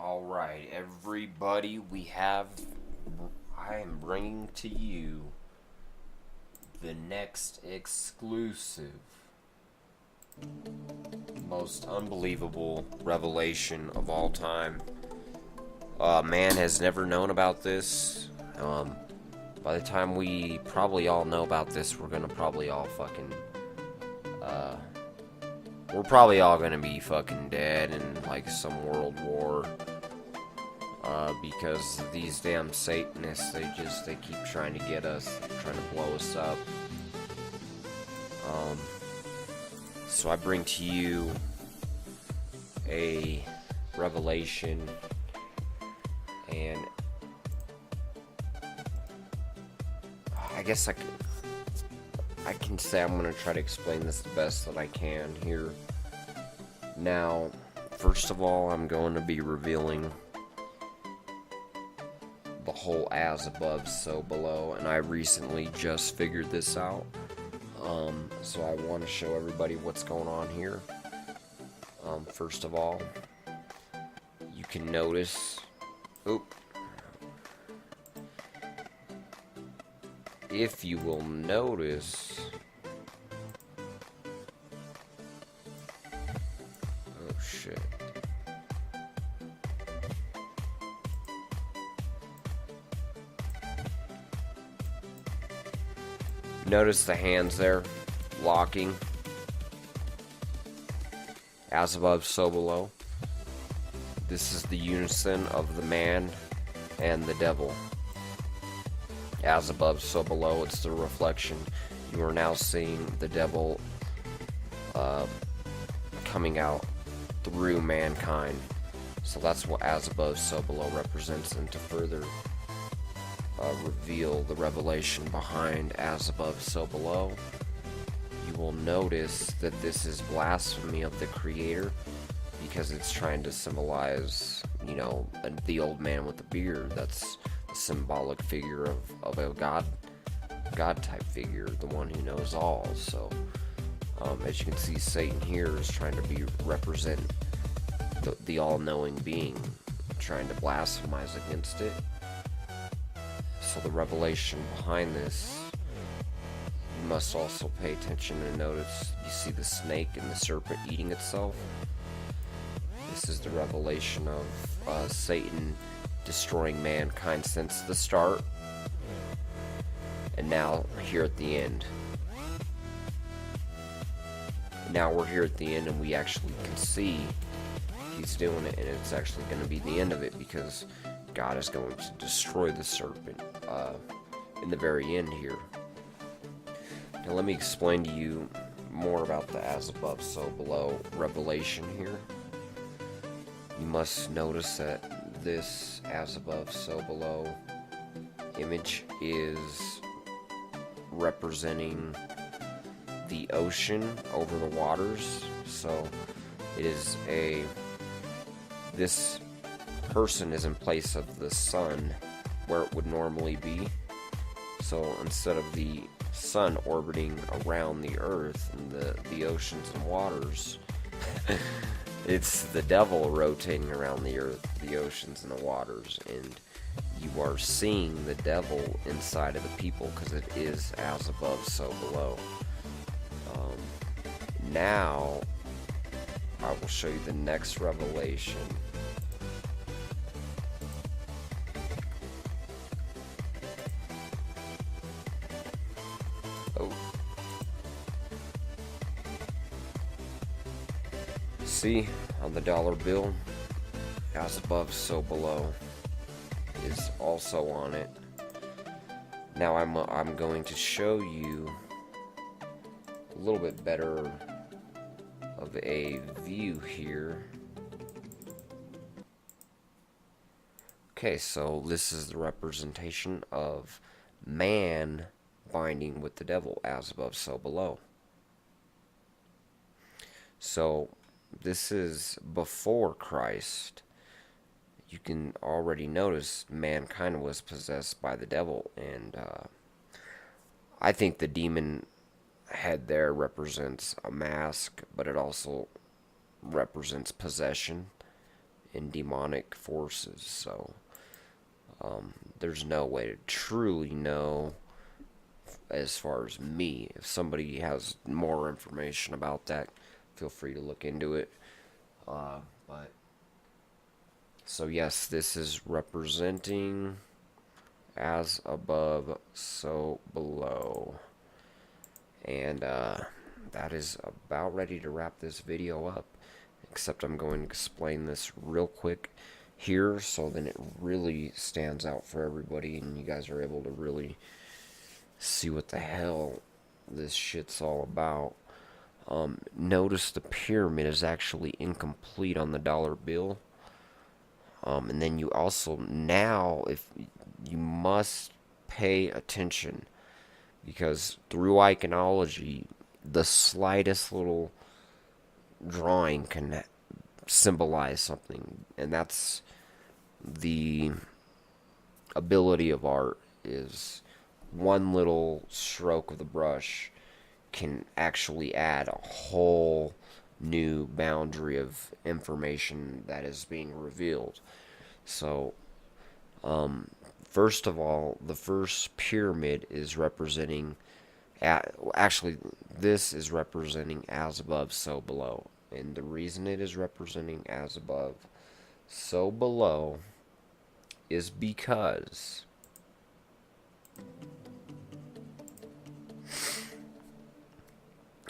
Alright, everybody, I am bringing to you the next exclusive, most unbelievable revelation of all time. Man has never known about this. By the time we probably all know about this, we're gonna probably all fucking, we're probably all gonna be fucking dead in like some world war. Because these damn Satanists, they keep trying to get us, trying to blow us up. So I bring to you a revelation, and I guess I can say I'm gonna try to explain this the best that I can here. Now, first of all, I'm going to be revealing the whole as above, so below, and I recently just figured this out. So I want to show everybody what's going on here. First of all, you can notice, if you will notice, oh shit. Notice the hands there, locking. As above, so below. This is the unison of the man and the devil. As above, so below. It's the reflection. You are now seeing the devil coming out through mankind. So that's what as above, so below represents, and to further reveal the revelation behind as above, so below, you will notice that this is blasphemy of the Creator, because it's trying to symbolize, you know, the old man with the beard. That's a symbolic figure of a God type figure, the one who knows all. So as you can see, Satan here is trying to represent the all-knowing being, trying to blasphemize against it. So the revelation behind this, you must also pay attention and notice. You see the snake and the serpent eating itself. This is the revelation of Satan destroying mankind since the start, and now here at the end. Now we're here at the end, and we actually can see he's doing it, and it's actually going to be the end of it, because God is going to destroy the serpent in the very end here. Now let me explain to you more about the as above, so below revelation here. You must notice that this as above, so below image is representing the ocean over the waters. So it is this person is in place of the sun, where it would normally be. So instead of the sun orbiting around the earth and the oceans and waters, it's the devil rotating around the earth, the oceans and the waters, and you are seeing the devil inside of the people, because it is as above, so below. Now I will show you the next revelation. See, on the dollar bill, as above, so below is also on it. Now I'm going to show you a little bit better of a view here. Okay, so this is the representation of man binding with the devil, as above, so below. So this is before Christ. You can already notice mankind was possessed by the devil, and I think the demon head there represents a mask, but it also represents possession. and demonic forces. So there's no way to truly know as far as me. If somebody has more information about that, feel free to look into it. But so yes, this is representing as above, so below. And that is about ready to wrap this video up. Except I'm going to explain this real quick here, so then it really stands out for everybody and you guys are able to really see what the hell this shit's all about. Notice the pyramid is actually incomplete on the dollar bill. And then you also, now, if you must pay attention, because through iconology, the slightest little drawing can symbolize something, and that's the ability of art, is one little stroke of the brush can actually add a whole new boundary of information that is being revealed. So, first of all, the first pyramid is representing, actually, this is representing as above, so below. And the reason it is representing as above, so below, is because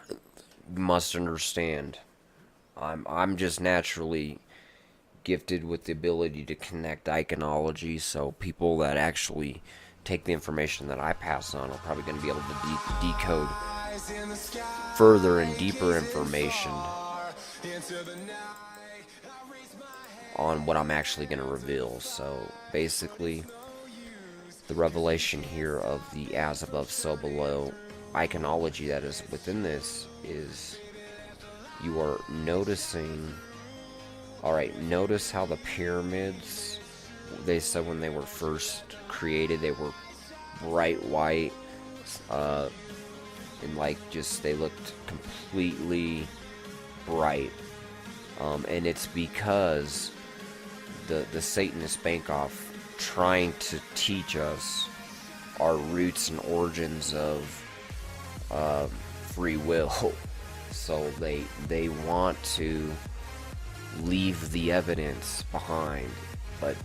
you must understand, I'm just naturally gifted with the ability to connect iconology, so people that actually take the information that I pass on are probably going to be able to decode further and deeper information on what I'm actually going to reveal. So basically, the revelation here of the as above, so below iconology that is within this is you are noticing. Alright, notice how the pyramids, they said when they were first created, they were bright white, and like just, they looked completely bright. And it's because the Satanist Bankoff trying to teach us our roots and origins of free will. So they want to leave the evidence behind, but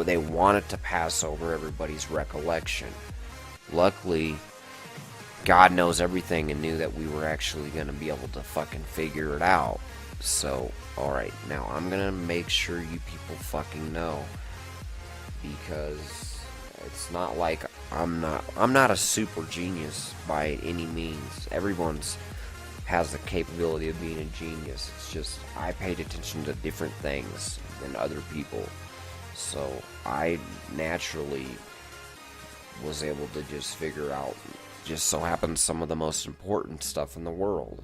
they want it to pass over everybody's recollection. Luckily, God knows everything and knew that we were actually going to be able to fucking figure it out. So, alright, now I'm going to make sure you people fucking know, because it's not like I'm not a super genius by any means. Everyone's has the capability of being a genius. It's just I paid attention to different things than other people, so I naturally was able to just figure out, just so happens, some of the most important stuff in the world.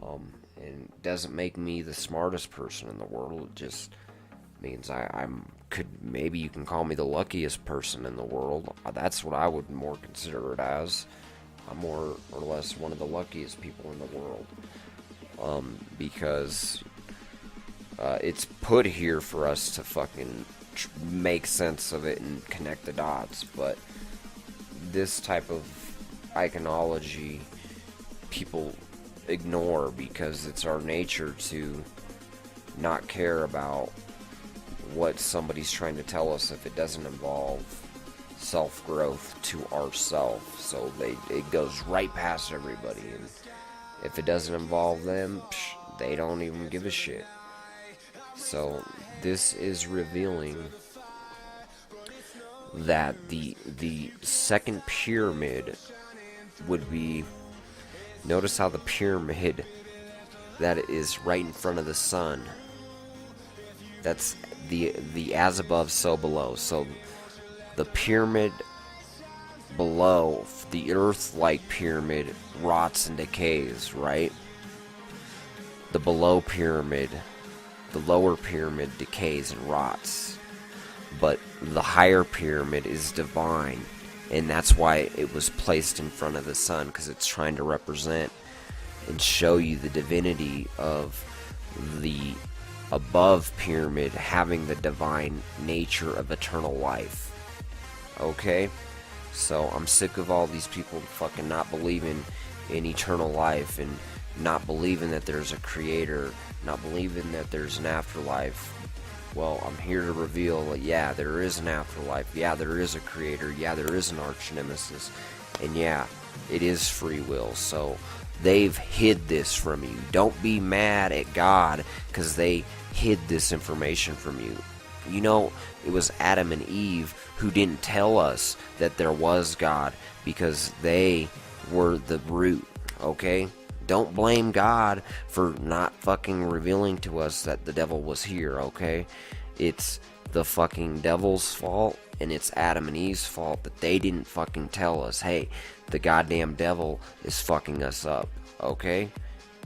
And it doesn't make me the smartest person in the world. It just means maybe you can call me the luckiest person in the world. That's what I would more consider it as. I'm more or less one of the luckiest people in the world, because it's put here for us to fucking make sense of it and connect the dots. But this type of iconology people ignore, because it's our nature to not care about what somebody's trying to tell us if it doesn't involve self-growth to ourselves. So it goes right past everybody, and if it doesn't involve them, they don't even give a shit. So this is revealing that the second pyramid would be, notice how the pyramid that is right in front of the sun, that's the as above, so below. So the pyramid below, the Earth-like pyramid, rots and decays, right? The below pyramid, the lower pyramid, decays and rots. But the higher pyramid is divine, and that's why it was placed in front of the sun, because it's trying to represent and show you the divinity of the above pyramid, having the divine nature of eternal life. Okay? So I'm sick of all these people fucking not believing in eternal life, and not believing that there's a creator, not believing that there's an afterlife. Well, I'm here to reveal that, yeah, there is an afterlife, yeah, there is a creator, yeah, there is an arch nemesis, and yeah, it is free will. So they've hid this from you. Don't be mad at God because they hid this information from you. You know, it was Adam and Eve who didn't tell us that there was God because they were the root, okay? Don't blame God for not fucking revealing to us that the devil was here, okay? It's the fucking devil's fault, and it's Adam and Eve's fault that they didn't fucking tell us, hey, the goddamn devil is fucking us up, okay?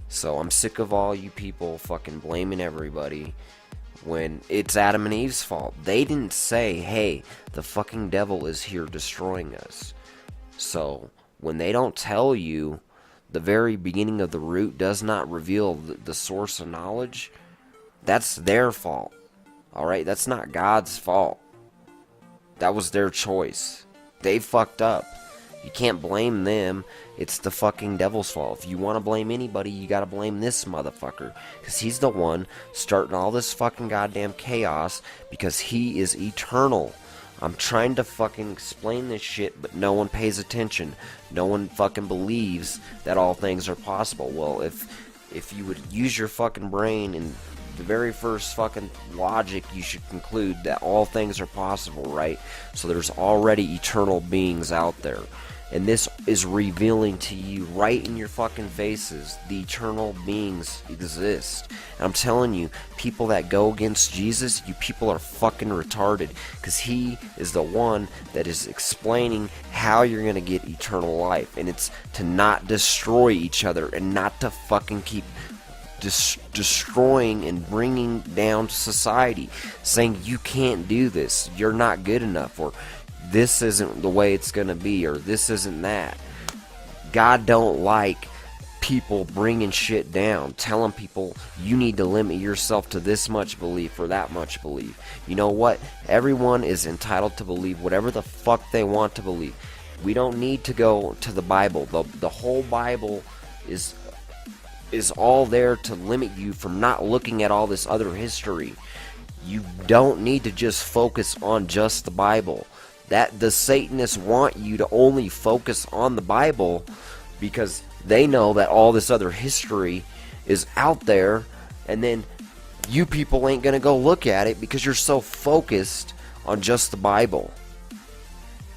So I'm sick of all you people fucking blaming everybody when it's Adam and Eve's fault. They didn't say, hey, the fucking devil is here destroying us. So when they don't tell you the very beginning of the root does not reveal the source of knowledge, that's their fault. Alright? That's not God's fault. That was their choice. They fucked up. You can't blame them. It's the fucking devil's fault. If you want to blame anybody, you gotta blame this motherfucker. Because he's the one starting all this fucking goddamn chaos, because he is eternal. I'm trying to fucking explain this shit, but no one pays attention. No one fucking believes that all things are possible. Well, if you would use your fucking brain, and the very first fucking logic, you should conclude that all things are possible, right? So there's already eternal beings out there. And this is revealing to you right in your fucking faces, the eternal beings exist. And I'm telling you, people that go against Jesus, you people are fucking retarded. Because he is the one that is explaining how you're going to get eternal life. And it's to not destroy each other, and not to fucking keep destroying and bringing down society. Saying you can't do this, you're not good enough, or this isn't the way it's gonna be, or this isn't that. God don't like people bringing shit down, telling people you need to limit yourself to this much belief or that much belief. You know what? Everyone is entitled to believe whatever the fuck they want to believe. We don't need to go to the Bible. The whole Bible is all there to limit you from not looking at all this other history. You don't need to just focus on just the Bible. That the Satanists want you to only focus on the Bible because they know that all this other history is out there, and then you people ain't gonna go look at it because you're so focused on just the Bible.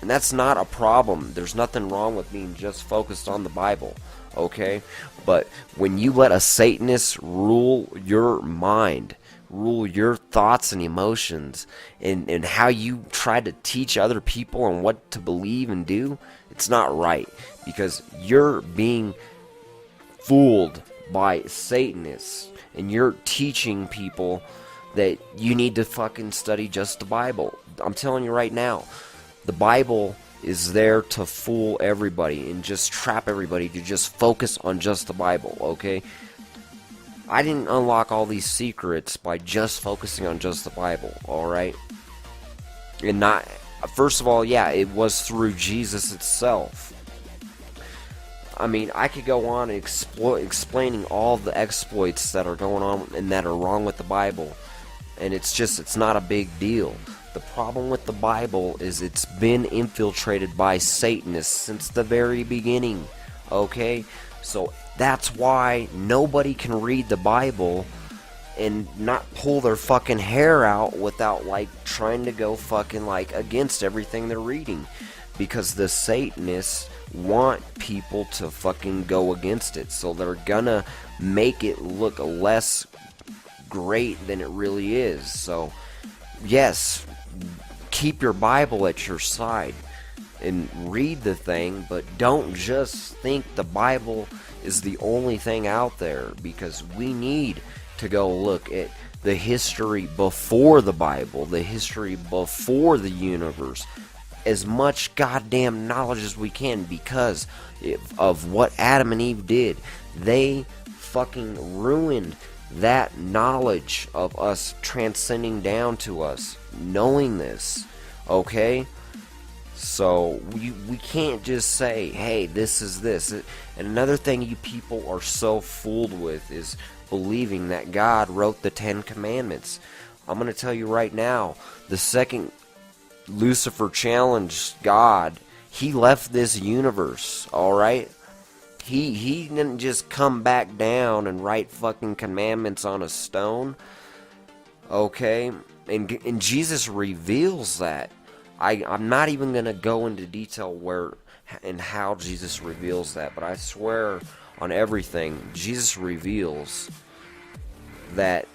And that's not a problem. There's nothing wrong with being just focused on the Bible, okay? But when you let a Satanist rule your mind, rule your thoughts and emotions, and how you try to teach other people on what to believe and do, it's not right, because you're being fooled by Satanists, and you're teaching people that you need to fucking study just the Bible. I'm telling you right now, the Bible is there to fool everybody and just trap everybody to just focus on just the Bible, okay? I didn't unlock all these secrets by just focusing on just the Bible, alright? And not, first of all, yeah, it was through Jesus itself. I mean, I could go on explaining all the exploits that are going on and that are wrong with the Bible, and it's not a big deal. The problem with the Bible is it's been infiltrated by Satanists since the very beginning, okay? So that's why nobody can read the Bible and not pull their fucking hair out without, like, trying to go fucking, like, against everything they're reading. Because the Satanists want people to fucking go against it. So they're gonna make it look less great than it really is. So, yes, keep your Bible at your side and read the thing, but don't just think the Bible is the only thing out there, because we need to go look at the history before the Bible, the history before the universe, as much goddamn knowledge as we can, because of what Adam and Eve did. They fucking ruined that knowledge of us transcending down to us, knowing this, okay? So we can't just say, hey, this is this. And another thing you people are so fooled with is believing that God wrote the 10 Commandments. I'm going to tell you right now, the second Lucifer challenged God, he left this universe, alright? He didn't just come back down and write fucking commandments on a stone, okay? And Jesus reveals that. I'm not even going to go into detail where and how Jesus reveals that, but I swear on everything, Jesus reveals that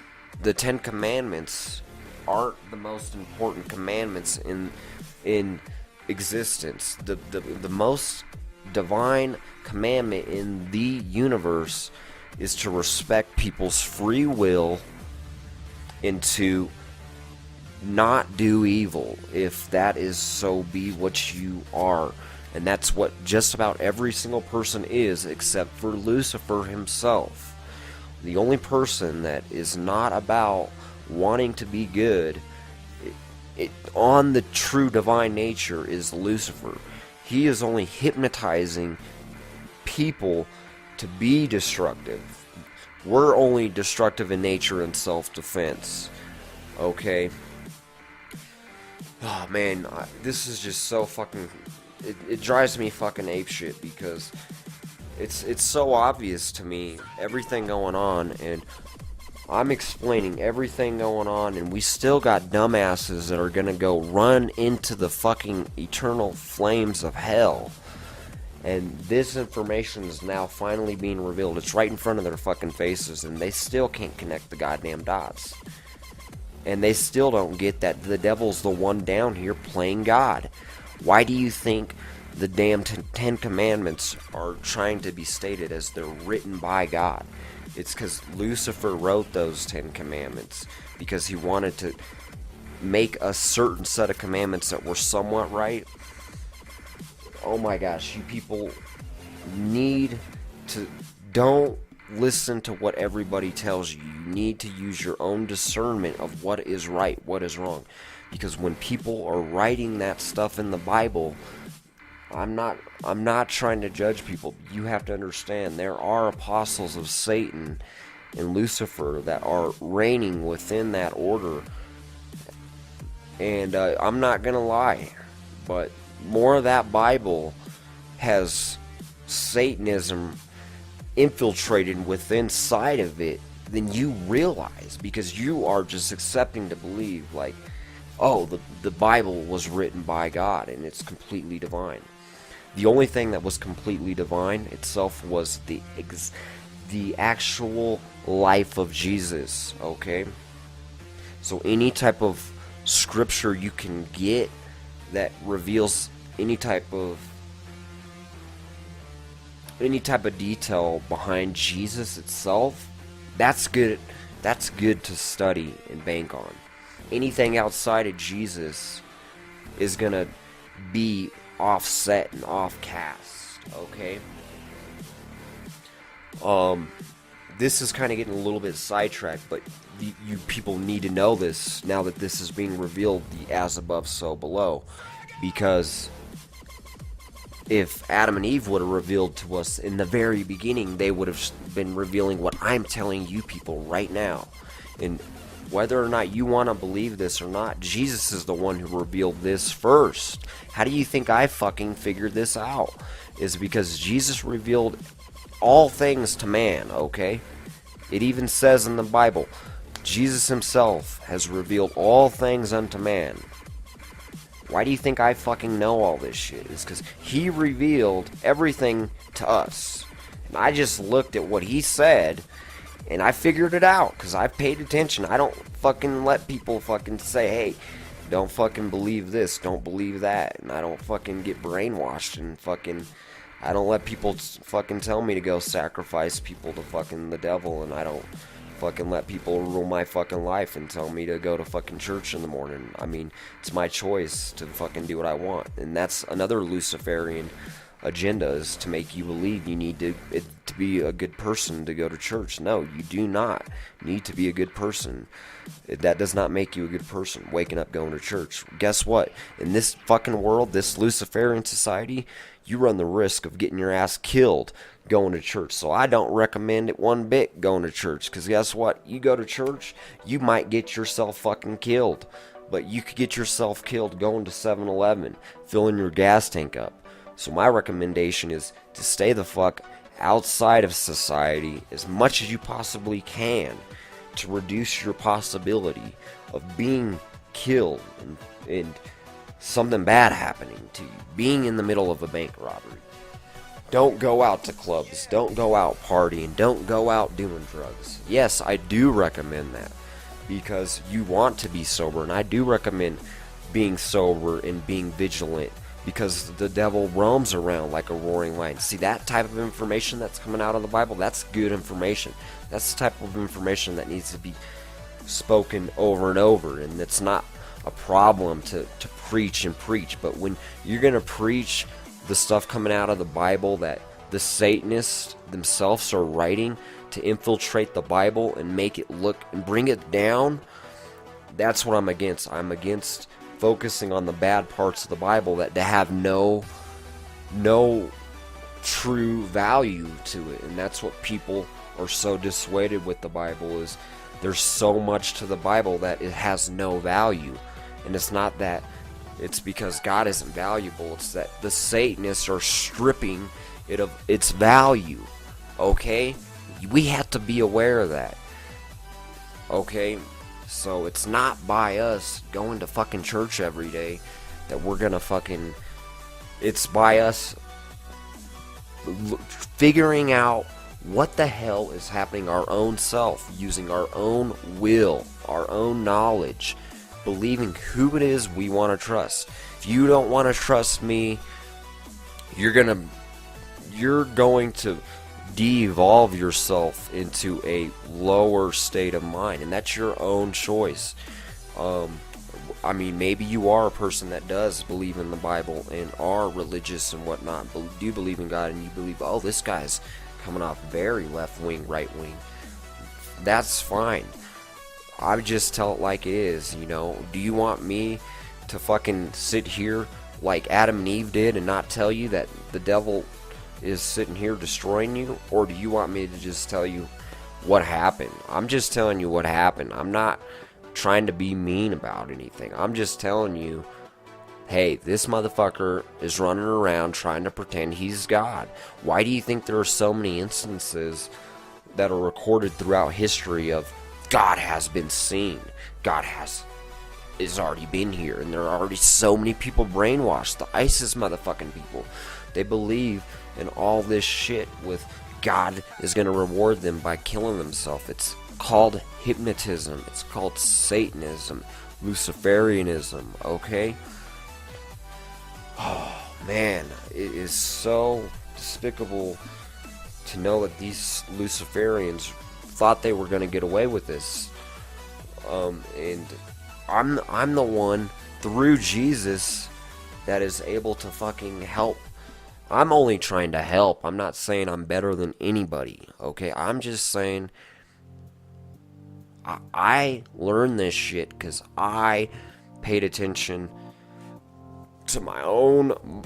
the 10 Commandments aren't the most important commandments in existence. The most divine commandment in the universe is to respect people's free will and to not do evil, if that is so be what you are. And that's what just about every single person is, except for Lucifer himself. The only person that is not about wanting to be good on the true divine nature is Lucifer. He is only hypnotizing people to be destructive. We're only destructive in nature and self-defense. Okay? Oh man, this is just so fucking... It drives me fucking apeshit because it's so obvious to me, everything going on, and I'm explaining everything going on, and we still got dumbasses that are gonna go run into the fucking eternal flames of hell. And this information is now finally being revealed. It's right in front of their fucking faces, and they still can't connect the goddamn dots. And they still don't get that the devil's the one down here playing God. Why do you think the damn 10 Commandments are trying to be stated as they're written by God? It's because Lucifer wrote those 10 Commandments because he wanted to make a certain set of commandments that were somewhat right. Oh my gosh, you people need to... Don't listen to what everybody tells you. You need to use your own discernment of what is right, what is wrong. Because when people are writing that stuff in the Bible, I'm not trying to judge people. You have to understand there are apostles of Satan and Lucifer that are reigning within that order. And I'm not gonna lie, but more of that Bible has Satanism infiltrated within inside of it than you realize, because you are just accepting to believe like, oh, the Bible was written by God and it's completely divine. The only thing that was completely divine itself was the actual life of Jesus, okay? So any type of scripture you can get that reveals any type of detail behind Jesus itself, that's good to study and bank on. Anything outside of Jesus is gonna be offset and off-cast, okay? This is kind of getting a little bit sidetracked, but you people need to know this now that this is being revealed, the as above, so below. Because if Adam and Eve would have revealed to us in the very beginning, they would have been revealing what I'm telling you people right now. And whether or not you want to believe this or not, Jesus is the one who revealed this first. How do you think I fucking figured this out? Is because Jesus revealed all things to man, okay? It even says in the Bible, Jesus himself has revealed all things unto man. Why do you think I fucking know all this shit? It's because he revealed everything to us. And I just looked at what he said, and I figured it out, because I paid attention. I don't fucking let people fucking say, hey, don't fucking believe this, don't believe that. And I don't fucking get brainwashed and fucking... I don't let people fucking tell me to go sacrifice people to fucking the devil, and I don't fucking let people rule my fucking life and tell me to go to fucking church in the morning. I mean, it's my choice to fucking do what I want. And that's another Luciferian agendas to make you believe you need to be a good person to go to church. No, you do not need to be a good person. That does not make you a good person, waking up going to church. Guess what? In this fucking world, this Luciferian society, you run the risk of getting your ass killed going to church. So I don't recommend it one bit going to church, because guess what? You go to church, you might get yourself fucking killed. But you could get yourself killed going to 7-Eleven, filling your gas tank up. So my recommendation is to stay the fuck outside of society as much as you possibly can, to reduce your possibility of being killed and something bad happening to you, being in the middle of a bank robbery. Don't go out to clubs, don't go out partying, don't go out doing drugs. Yes, I do recommend that, because you want to be sober, and I do recommend being sober and being vigilant, because the devil roams around like a roaring lion. See, that type of information that's coming out of the Bible, that's good information. That's the type of information that needs to be spoken over and over, and it's not a problem to preach and preach. But when you're going to preach the stuff coming out of the Bible that the Satanists themselves are writing to infiltrate the Bible and make it look and bring it down, that's what I'm against. I'm against focusing on the bad parts of the Bible that have no true value to it. And that's what people are so dissuaded with the Bible, is there's so much to the Bible that it has no value. And it's not that it's because God isn't valuable, it's that the Satanists are stripping it of its value. Okay? We have to be aware of that. Okay? So it's not by us going to fucking church every day that we're gonna fucking... It's by us figuring out what the hell is happening our own self, using our own will, our own knowledge, believing who it is we want to trust. If you don't want to trust me, you're going to de-evolve yourself into a lower state of mind, and that's your own choice. I mean, maybe you are a person that does believe in the Bible and are religious and whatnot, but do believe in God, and you believe, oh, this guy's coming off very left-wing, right-wing. That's fine. I would just tell it like it is, you know. Do you want me to fucking sit here like Adam and Eve did and not tell you that the devil is sitting here destroying you? Or do you want me to just tell you what happened? I'm just telling you what happened. I'm not trying to be mean about anything. I'm just telling you, hey, this motherfucker is running around trying to pretend he's God. Why do you think there are so many instances that are recorded throughout history of God has been seen? God has already been here, and there are already so many people brainwashed. The ISIS motherfucking people, they believe in all this shit with God is going to reward them by killing themselves. It's called hypnotism. It's called Satanism, Luciferianism, okay? Oh, man, it is so despicable to know that these Luciferians thought they were going to get away with this. And I'm the one, through Jesus, that is able to fucking help. I'm only trying to help. I'm not saying I'm better than anybody, okay? I'm just saying I learned this shit because I paid attention to my own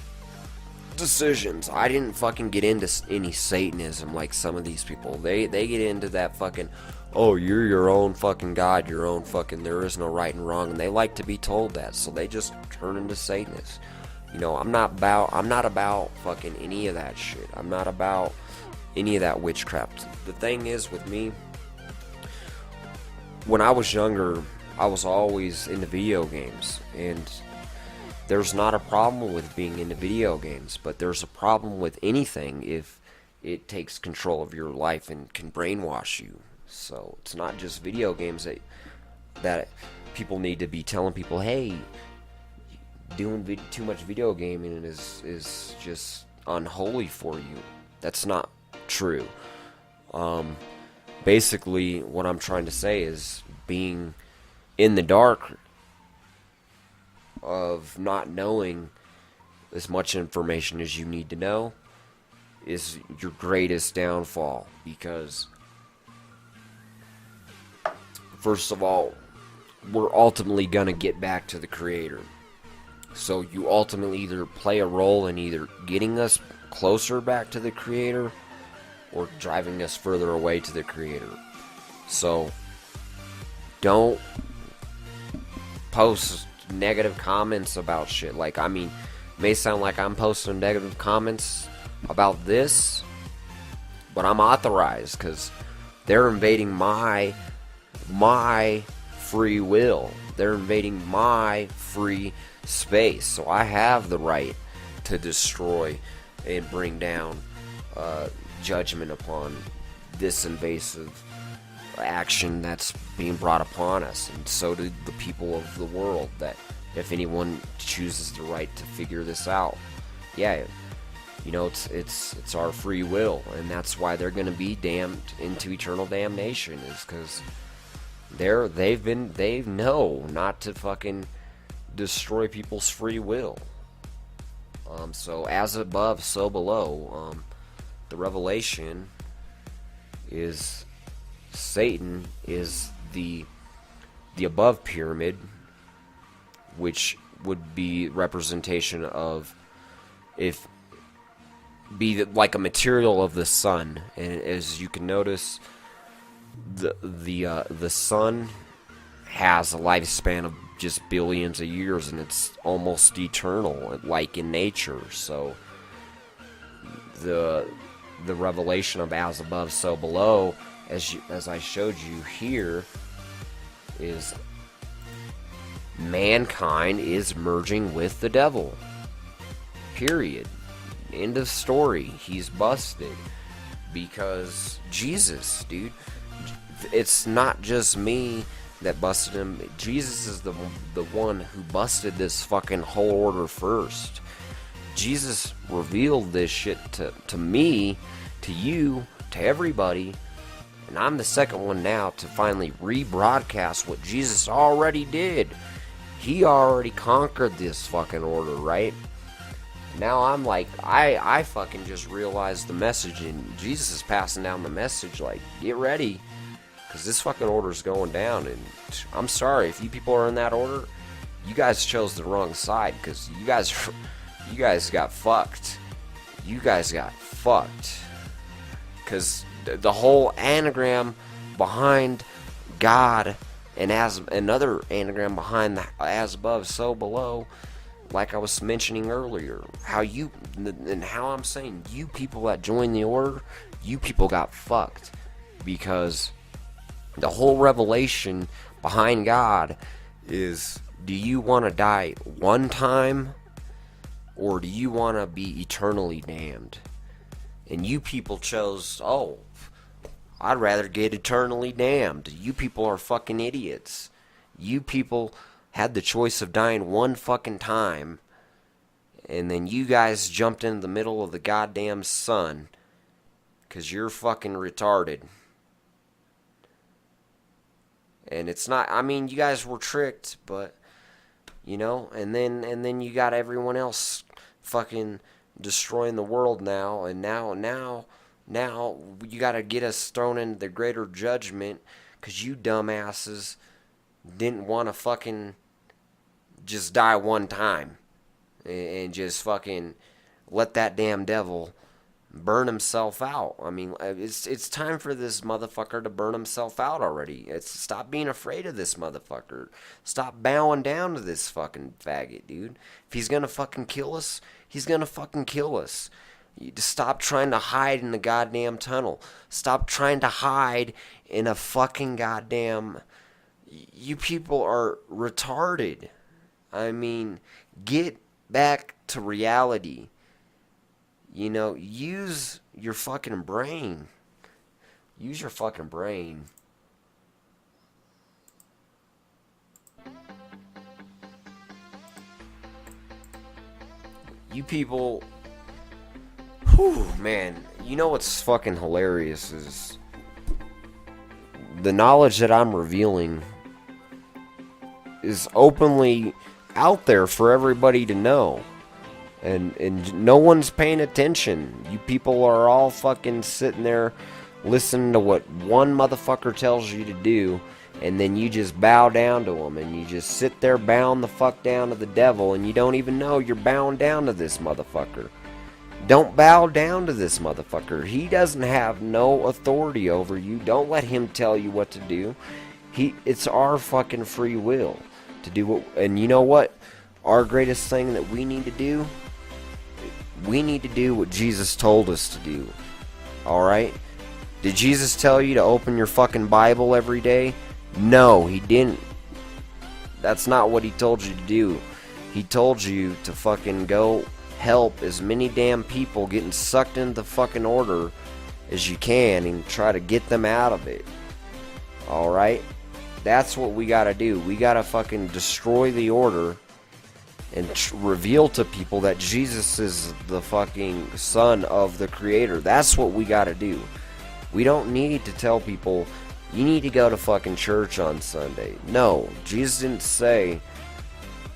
decisions. I didn't fucking get into any Satanism like some of these people. They get into that fucking, oh, you're your own fucking God, your own fucking, there is no right and wrong, and they like to be told that, so they just turn into Satanists. You know, I'm not about fucking any of that shit. I'm not about any of that witchcraft. The thing is with me, when I was younger, I was always into video games, and there's not a problem with being into video games, but there's a problem with anything if it takes control of your life and can brainwash you. So it's not just video games that people need to be telling people, hey, doing too much video gaming is just unholy for you. That's not true. Basically, what I'm trying to say is being in the dark of not knowing as much information as you need to know is your greatest downfall. Because, first of all, we're ultimately going to get back to the Creator. So you ultimately either play a role in either getting us closer back to the Creator or driving us further away to the Creator. So don't post negative comments about shit. Like, I mean, it may sound like I'm posting negative comments about this, but I'm authorized because they're invading my free will. They're invading my free space. So I have the right to destroy and bring down judgment upon this invasive action that's being brought upon us, and so do the people of the world. That if anyone chooses the right to figure this out, yeah, you know, it's our free will, and that's why they're going to be damned into eternal damnation, is because they know not to fucking destroy people's free will. So as above, so below. The revelation is Satan is the above pyramid, which would be representation of, if be like a material of the sun. And as you can notice, the sun has a lifespan of just billions of years, and it's almost eternal, like in nature. So the revelation of as above, so below, as I showed you here, is mankind is merging with the devil. Period. End of story. He's busted. Because Jesus, dude. It's not just me that busted him. Jesus is the one who busted this fucking whole order first. Jesus revealed this shit to me, to you, to everybody. And I'm the second one now to finally rebroadcast what Jesus already did. He already conquered this fucking order, right? Now I'm like, I fucking just realized the message, and Jesus is passing down the message, like, get ready, because this fucking order's going down. And I'm sorry, if you people are in that order, you guys chose the wrong side, because you guys got fucked. You guys got fucked. Because the whole anagram behind God, and as another anagram behind the as above, so below, like I was mentioning earlier, how I'm saying, you people that joined the order, you people got fucked. Because the whole revelation behind God is, do you want to die one time, or do you want to be eternally damned? And you people chose, I'd rather get eternally damned. You people are fucking idiots. You people had the choice of dying one fucking time, and then you guys jumped into the middle of the goddamn sun, because you're fucking retarded. And it's not, I mean, you guys were tricked, but, you know, and then you got everyone else fucking destroying the world now, and now you gotta get us thrown into the greater judgment, because you dumbasses didn't want to fucking just die one time, and just fucking let that damn devil burn himself out. I mean, it's time for this motherfucker to burn himself out already. Stop being afraid of this motherfucker. Stop bowing down to this fucking faggot, dude. If he's gonna fucking kill us, he's gonna fucking kill us. You just stop trying to hide in the goddamn tunnel. Stop trying to hide in a fucking goddamn... You people are retarded. I mean, get back to reality. You know, use your fucking brain. Use your fucking brain. You people... Whew, man. You know what's fucking hilarious is... the knowledge that I'm revealing is openly out there for everybody to know. And no one's paying attention. You people are all fucking sitting there listening to what one motherfucker tells you to do, and then you just bow down to him, and you just sit there bowing the fuck down to the devil, and you don't even know you're bowing down to this motherfucker. Don't bow down to this motherfucker. He doesn't have no authority over you. Don't let him tell you what to do. It's our fucking free will to do what. And you know what? Our greatest thing that we need to do, we need to do what Jesus told us to do. Alright? Did Jesus tell you to open your fucking Bible every day? No, he didn't. That's not what he told you to do. He told you to fucking go help as many damn people getting sucked into the fucking order as you can and try to get them out of it. Alright? That's what we gotta do. We gotta fucking destroy the order and reveal to people that Jesus is the fucking son of the creator. That's what we gotta do. We don't need to tell people, you need to go to fucking church on Sunday. No, Jesus didn't say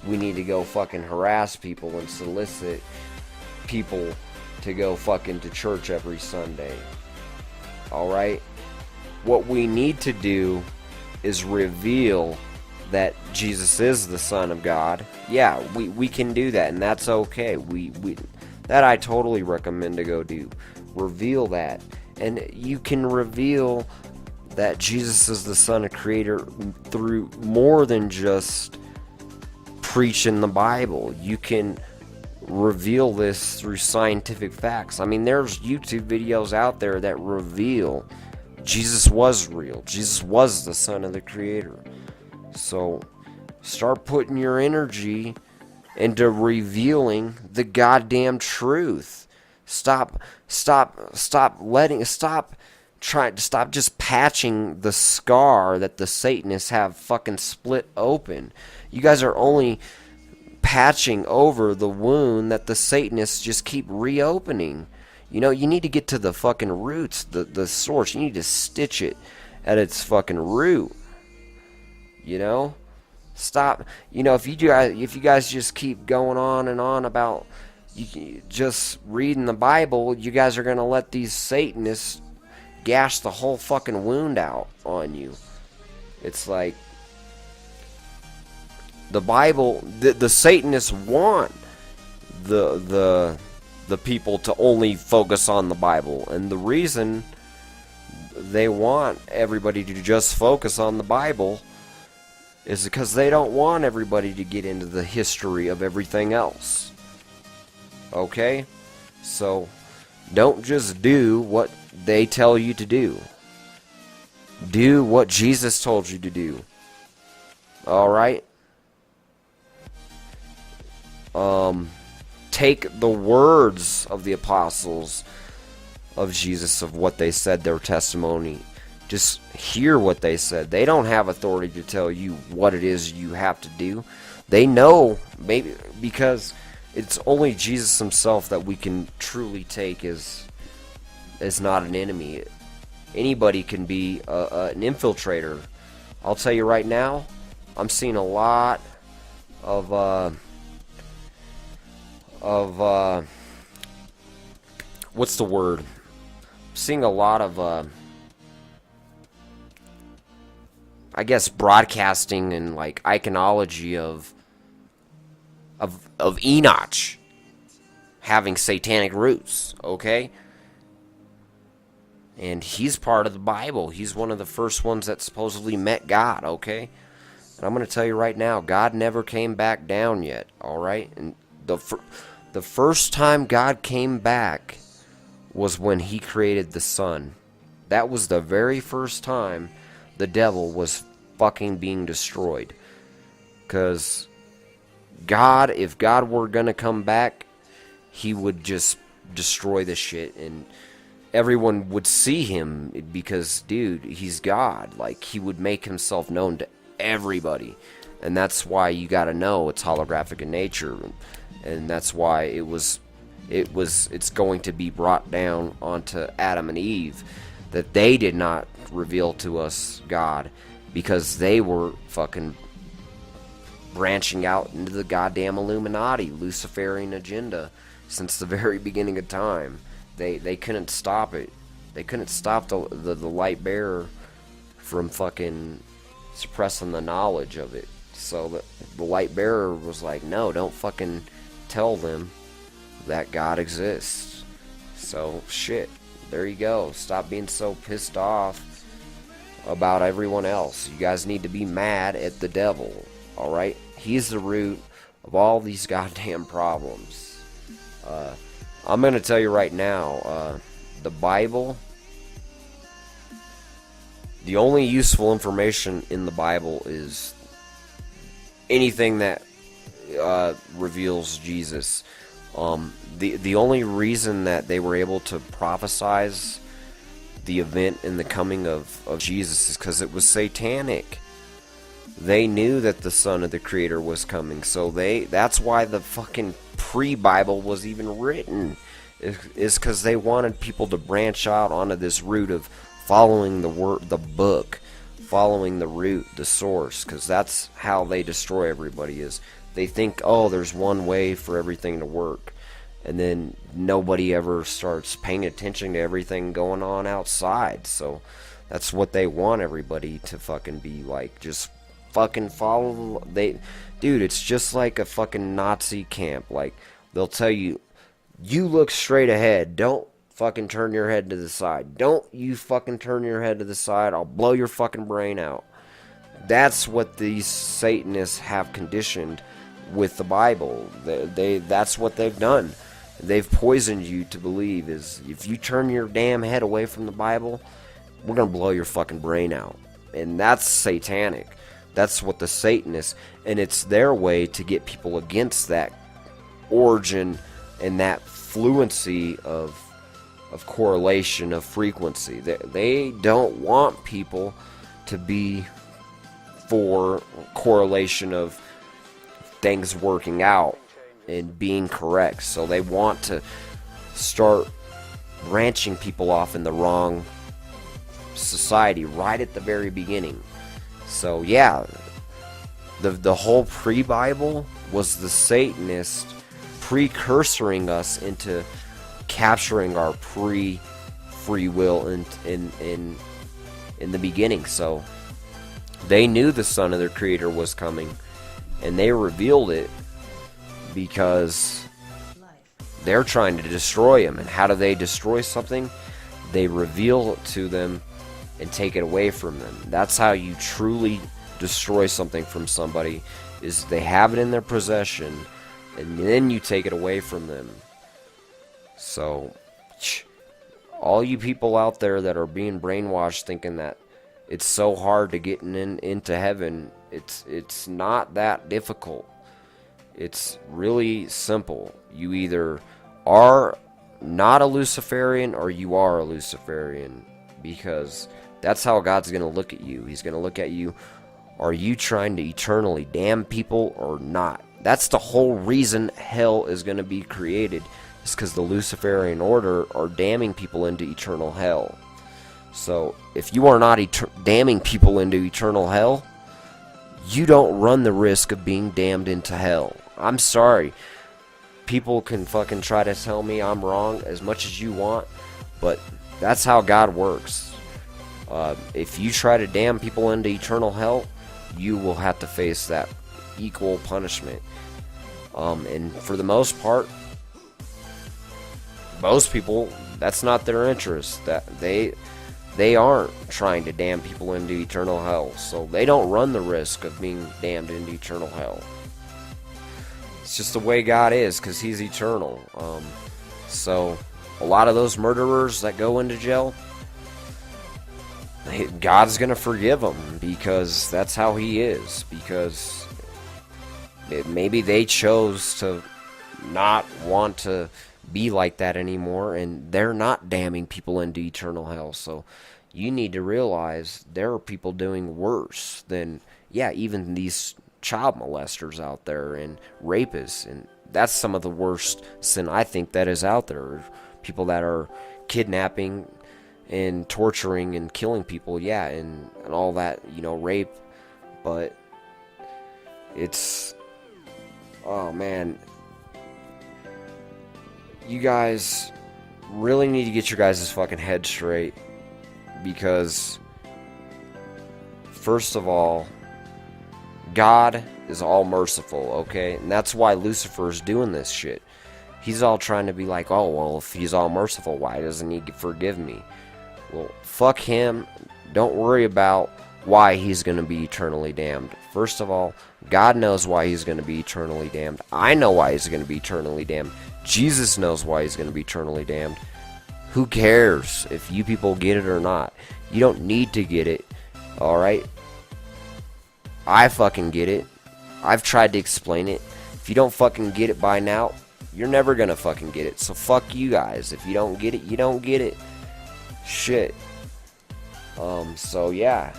we need to go fucking harass people and solicit people to go fucking to church every Sunday. Alright? What we need to do is reveal that Jesus is the Son of God. Yeah, we can do that, and that's okay. That I totally recommend to go do. Reveal that. And you can reveal that Jesus is the Son of Creator through more than just preaching the Bible. You can reveal this through scientific facts. I mean, there's YouTube videos out there that reveal Jesus was real. Jesus was the Son of the Creator. So, start putting your energy into revealing the goddamn truth. Stop just patching the scar that the Satanists have fucking split open. You guys are only patching over the wound that the Satanists just keep reopening. You know, you need to get to the fucking roots, the source. You need to stitch it at its fucking root. You know? Stop. You know, if you guys just keep going on and on about just reading the Bible, you guys are going to let these Satanists gash the whole fucking wound out on you. It's like the Bible, the Satanists want the people to only focus on the Bible, and the reason they want everybody to just focus on the Bible is because they don't want everybody to get into the history of everything else. Okay? So, don't just do what they tell you to do. Do what Jesus told you to do. Alright? Take the words of the apostles of Jesus, of what they said, their testimony. Just hear what they said. They don't have authority to tell you what it is you have to do. They know, maybe because it's only Jesus himself that we can truly take as not an enemy. Anybody can be an infiltrator. I'll tell you right now, I'm seeing a lot of what's the word? I'm seeing a lot of I guess broadcasting and like iconology of Enoch having satanic roots, okay? And he's part of the Bible. He's one of the first ones that supposedly met God, okay? And I'm going to tell you right now, God never came back down yet, alright? And the first time God came back was when he created the sun. That was the very first time the devil was fucking being destroyed. Because God, if God were going to come back, he would just destroy the shit, and everyone would see him because, dude, he's God. Like, he would make himself known to everybody. And that's why you gotta know it's holographic in nature. And that's why it's going to be brought down onto Adam and Eve, that they did not reveal to us God, because they were fucking branching out into the goddamn Illuminati, Luciferian agenda since the very beginning of time. They couldn't stop it. They couldn't stop the light bearer from fucking suppressing the knowledge of it. So the light bearer was like, no, don't fucking tell them that God exists. So, shit. There you go. Stop being so pissed off about everyone else. You guys need to be mad at the devil. Alright? He's the root of all these goddamn problems. I'm going to tell you right now, the Bible, the only useful information in the Bible is anything that reveals Jesus. The only reason that they were able to prophesize the event in the coming of Jesus is because it was satanic. They knew that the Son of the Creator was coming, so that's why the fucking pre-Bible was even written, is because they wanted people to branch out onto this route of following the book, following the root, the source, because that's how they destroy everybody. Is they think, oh, there's one way for everything to work, and then nobody ever starts paying attention to everything going on outside. So that's what they want everybody to fucking be like, just fucking follow. Dude, it's just like a fucking Nazi camp. Like, they'll tell you, you look straight ahead, don't fucking turn your head to the side. Don't you fucking turn your head to the side, I'll blow your fucking brain out. That's what these Satanists have conditioned with the Bible. That's what they've done. They've poisoned you to believe is if you turn your damn head away from the Bible, we're gonna blow your fucking brain out. And that's satanic. That's what the Satanists, and it's their way to get people against that origin and that fluency of correlation, of frequency. They don't want people to be for correlation of things working out and being correct. So they want to start branching people off in the wrong society right at the very beginning. So yeah, the whole pre-Bible was the Satanist precursoring us into capturing our pre-free will in the beginning. So they knew the Son of their Creator was coming, and they revealed it because they're trying to destroy him. And how do they destroy something? They reveal it to them and take it away from them. That's how you truly destroy something from somebody, is they have it in their possession and then you take it away from them. So all you people out there that are being brainwashed thinking that it's so hard to get into heaven, it's not that difficult. It's really simple. You either are not a Luciferian or you are a Luciferian, because that's how God's going to look at you. He's going to look at you, are you trying to eternally damn people or not? That's the whole reason hell is going to be created, is because the Luciferian order are damning people into eternal hell. So if you are not damning people into eternal hell, you don't run the risk of being damned into hell. I'm sorry. People can fucking try to tell me I'm wrong as much as you want, but that's how God works. If you try to damn people into eternal hell, you will have to face that equal punishment. And for the most part, most people, that's not their interest. That they aren't trying to damn people into eternal hell, so they don't run the risk of being damned into eternal hell. It's just the way God is, because He's eternal. So a lot of those murderers that go into jail, God's going to forgive them, because that's how He is. Because maybe they chose to not want to be like that anymore, and they're not damning people into eternal hell. So you need to realize there are people doing worse than, even these child molesters out there and rapists, and that's some of the worst sin I think that is out there. People that are kidnapping and torturing and killing people, and all that, rape. But It's, oh man, you guys really need to get your guys' fucking head straight, because first of all, God is all merciful, okay? And that's why Lucifer is doing this shit. He's all trying to be like, oh, well, if he's all merciful, why doesn't he forgive me? Well, fuck him. Don't worry about why he's going to be eternally damned. First of all, God knows why he's going to be eternally damned. I know why he's going to be eternally damned. Jesus knows why he's going to be eternally damned. Who cares if you people get it or not? You don't need to get it, alright? I fucking get it. I've tried to explain it. If you don't fucking get it by now, you're never gonna fucking get it. So fuck you guys. If you don't get it, you don't get it. Shit. So yeah.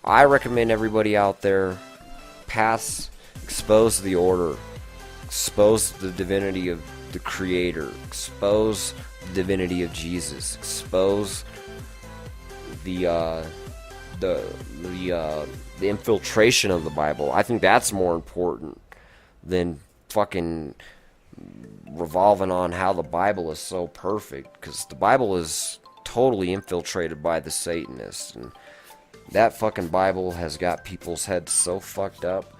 I recommend everybody out there expose the order. Expose the divinity of the Creator. Expose the divinity of Jesus. Expose the infiltration of the Bible. I think that's more important than fucking revolving on how the Bible is so perfect, because the Bible is totally infiltrated by the Satanists, and that fucking Bible has got people's heads so fucked up.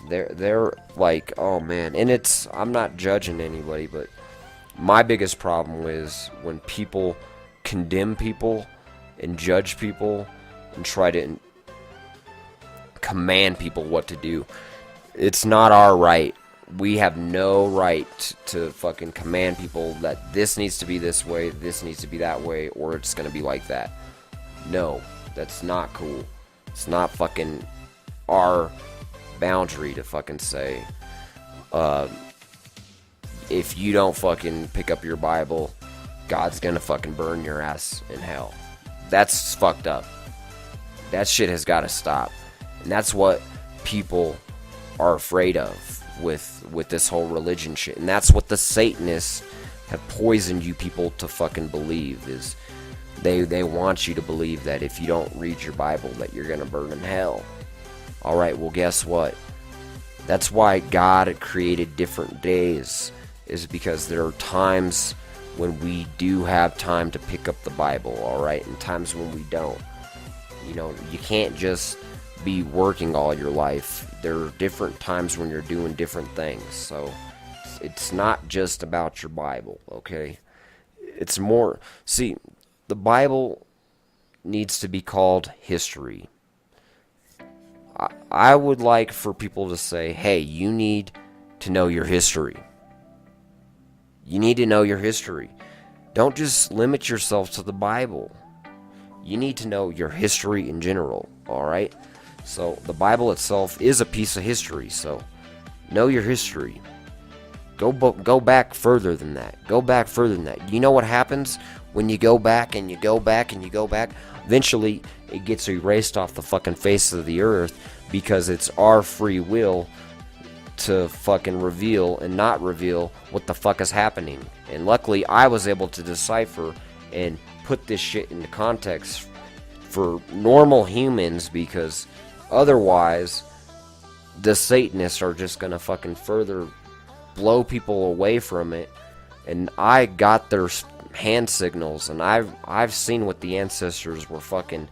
They're like, oh man, and I'm not judging anybody, but my biggest problem is when people condemn people and judge people and try to command people what to do. It's not our right. We have no right to fucking command people that this needs to be this way, this needs to be that way, or it's gonna be like that. No, that's not cool. It's not fucking our boundary to fucking say, if you don't fucking pick up your Bible, God's gonna fucking burn your ass in hell. That's fucked up. That shit has got to stop. And that's what people are afraid of with this whole religion shit. And that's what the Satanists have poisoned you people to fucking believe, is they want you to believe that if you don't read your Bible that you're going to burn in hell. Alright, well guess what? That's why God created different days, is because there are times when we do have time to pick up the Bible, alright, and times when we don't. You know, you can't just be working all your life. There are different times when you're doing different things, so it's not just about your Bible, okay? It's more, see, the Bible needs to be called history. I would like for people to say, hey, you need to know your history. You need to know your history. Don't just limit yourself to the Bible. You need to know your history in general, alright? So, the Bible itself is a piece of history, so know your history. Go back further than that. Go back further than that. You know what happens when you go back and you go back and you go back? Eventually, it gets erased off the fucking face of the earth, because it's our free will to fucking reveal and not reveal what the fuck is happening. And luckily, I was able to decipher and put this shit into context for normal humans, because otherwise, the Satanists are just gonna fucking further blow people away from it. And I got their hand signals, and I've seen what the ancestors were fucking.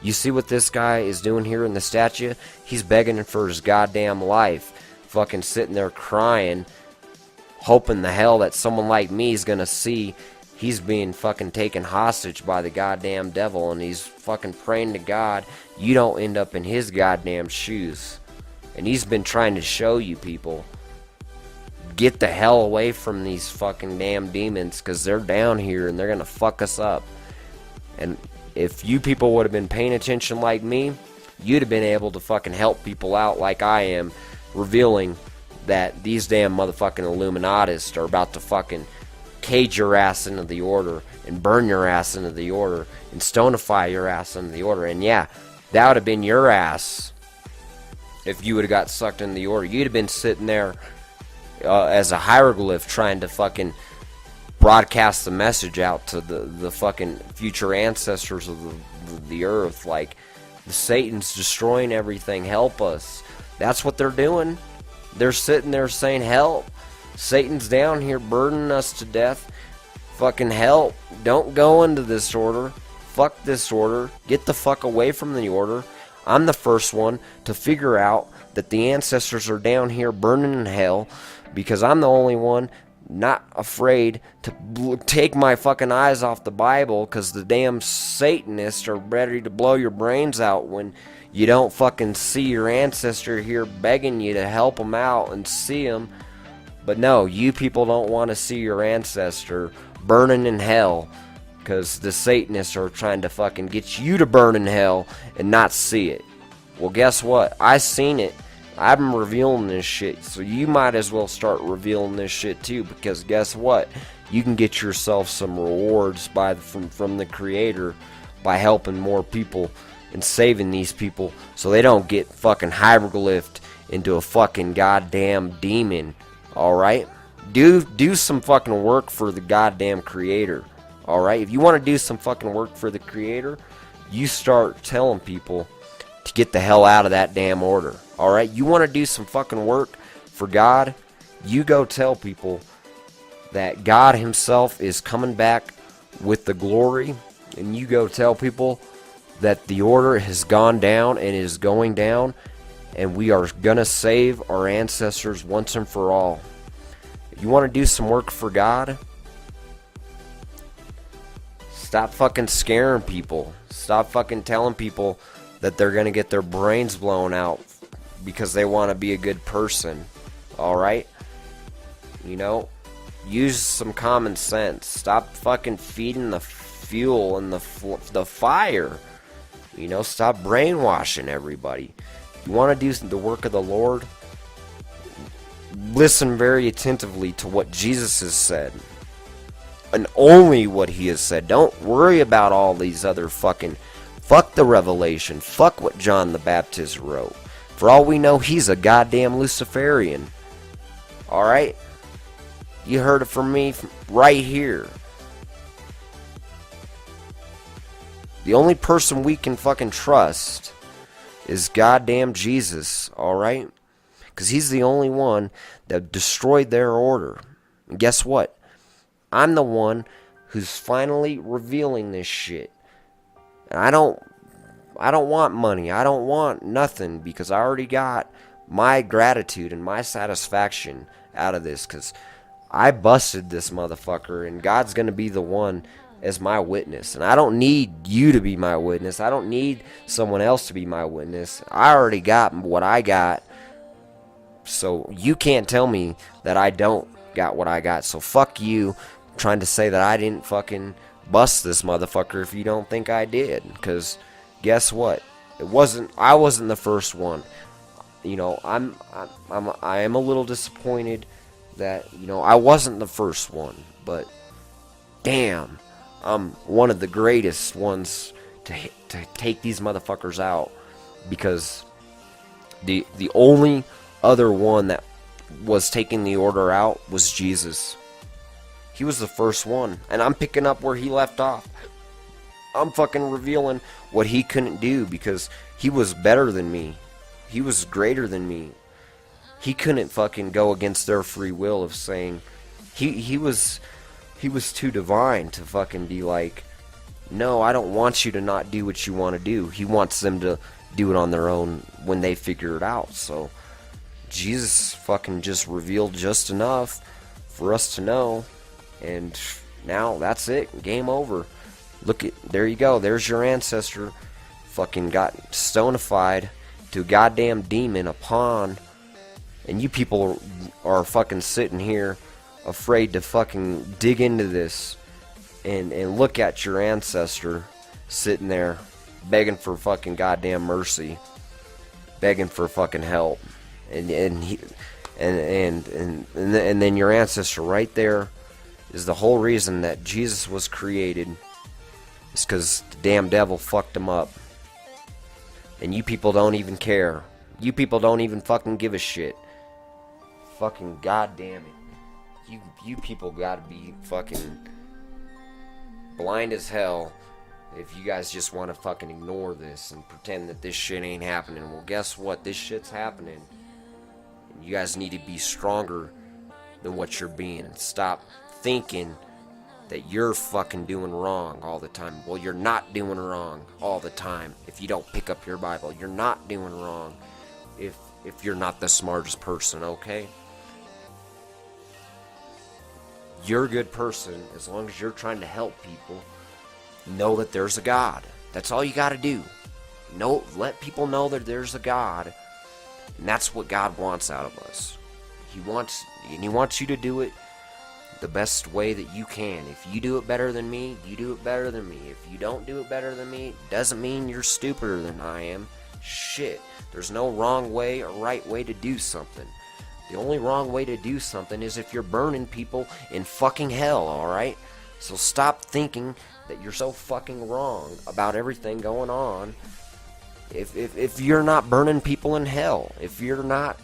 You see what this guy is doing here in the statue? He's begging for his goddamn life, fucking sitting there crying, hoping the hell that someone like me is gonna see he's being fucking taken hostage by the goddamn devil, and he's fucking praying to God you don't end up in his goddamn shoes. And he's been trying to show you people, get the hell away from these fucking damn demons, because they're down here and they're gonna fuck us up. And if you people would have been paying attention like me, you'd have been able to fucking help people out like I am, revealing that these damn motherfucking Illuminatists are about to fucking cage your ass into the order, and burn your ass into the order, and stonify your ass into the order. And yeah, that would have been your ass if you would have got sucked into the order. You'd have been sitting there as a hieroglyph trying to fucking broadcast the message out to the fucking future ancestors of the earth, like, The Satan's destroying everything. Help us. That's what they're doing. They're sitting there saying, help. Satan's down here burdening us to death. Fucking help. Don't go into this order. Fuck this order. Get the fuck away from the order. I'm the first one to figure out that the ancestors are down here burning in hell, because I'm the only one not afraid to take my fucking eyes off the Bible, because the damn Satanists are ready to blow your brains out when you don't fucking see your ancestor here begging you to help them out and see them. But no, you people don't want to see your ancestor burning in hell, because the Satanists are trying to fucking get you to burn in hell and not see it. Well, guess what? I seen it. I'm revealing this shit, so you might as well start revealing this shit too, because guess what? You can get yourself some rewards from the Creator by helping more people and saving these people so they don't get fucking hieroglyphed into a fucking goddamn demon. Alright? Do some fucking work for the goddamn Creator. Alright? If you want to do some fucking work for the Creator, you start telling people to get the hell out of that damn order. Alright? You want to do some fucking work for God? You go tell people that God Himself is coming back with the glory. And you go tell people that the order has gone down and is going down. And we are going to save our ancestors once and for all. You want to do some work for God? Stop fucking scaring people. Stop fucking telling people that they're going to get their brains blown out because they want to be a good person. Alright? You know? Use some common sense. Stop fucking feeding the fuel and the fire. You know? Stop brainwashing everybody. You want to do the work of the Lord? Listen very attentively to what Jesus has said. And only what He has said. Don't worry about all these other fucking... Fuck the Revelation. Fuck what John the Baptist wrote. For all we know, he's a goddamn Luciferian. Alright? You heard it from me right here. The only person we can fucking trust is goddamn Jesus. Alright? Because He's the only one that destroyed their order. And guess what? I'm the one who's finally revealing this shit. And I don't want money. I don't want nothing, because I already got my gratitude and my satisfaction out of this, because I busted this motherfucker, and God's going to be the one as my witness. And I don't need you to be my witness. I don't need someone else to be my witness. I already got what I got. So you can't tell me that I don't got what I got. So fuck you trying to say that I didn't fucking bust this motherfucker if you don't think I did. Because guess what? I wasn't the first one. You know, I am a little disappointed that, you know, I wasn't the first one. But damn, I'm one of the greatest ones to take these motherfuckers out. Because the only other one that was taking the order out was Jesus. He was the first one, and I'm picking up where He left off. I'm fucking revealing what He couldn't do, because He was better than me. He was greater than me. He couldn't fucking go against their free will of saying he was too divine to fucking be like, no, I don't want you to not do what you want to do. He wants them to do it on their own when they figure it out. So Jesus fucking just revealed just enough for us to know. And now that's it. Game over. There you go. There's your ancestor. Fucking got stonified to a goddamn demon, a pawn. And you people are fucking sitting here afraid to fucking dig into this and look at your ancestor sitting there begging for fucking goddamn mercy, begging for fucking help. And then your ancestor right there is the whole reason that Jesus was created. It's because the damn devil fucked him up. And you people don't even care. You people don't even fucking give a shit. Fucking goddamn it. You people gotta be fucking blind as hell if you guys just want to fucking ignore this and pretend that this shit ain't happening, well, guess what? This shit's happening. You guys need to be stronger than what you're being, and stop thinking that you're fucking doing wrong all the time. Well, you're not doing wrong all the time if you don't pick up your Bible. You're not doing wrong if you're not the smartest person, okay? You're a good person as long as you're trying to help people. Know that there's a God. That's all you got to do. Let people know that there's a God, and that's what God wants out of us. He wants you to do it the best way that you can. If you do it better than me, you do it better than me. If you don't do it better than me, doesn't mean you're stupider than I am. Shit. There's no wrong way or right way to do something. The only wrong way to do something is if you're burning people in fucking hell, alright? So stop thinking that you're so fucking wrong about everything going on. If you're not burning people in hell, if you're not...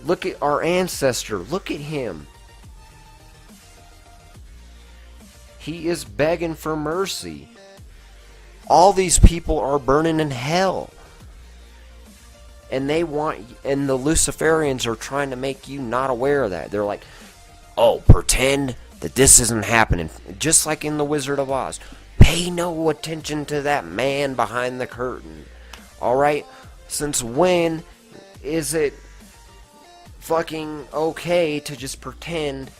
Look at our ancestor. Look at him. He is begging for mercy. All these people are burning in hell. And the Luciferians are trying to make you not aware of that. They're like, oh, pretend that this isn't happening. Just like in The Wizard of Oz. Pay no attention to that man behind the curtain. Alright? Since when is it fucking okay to just pretend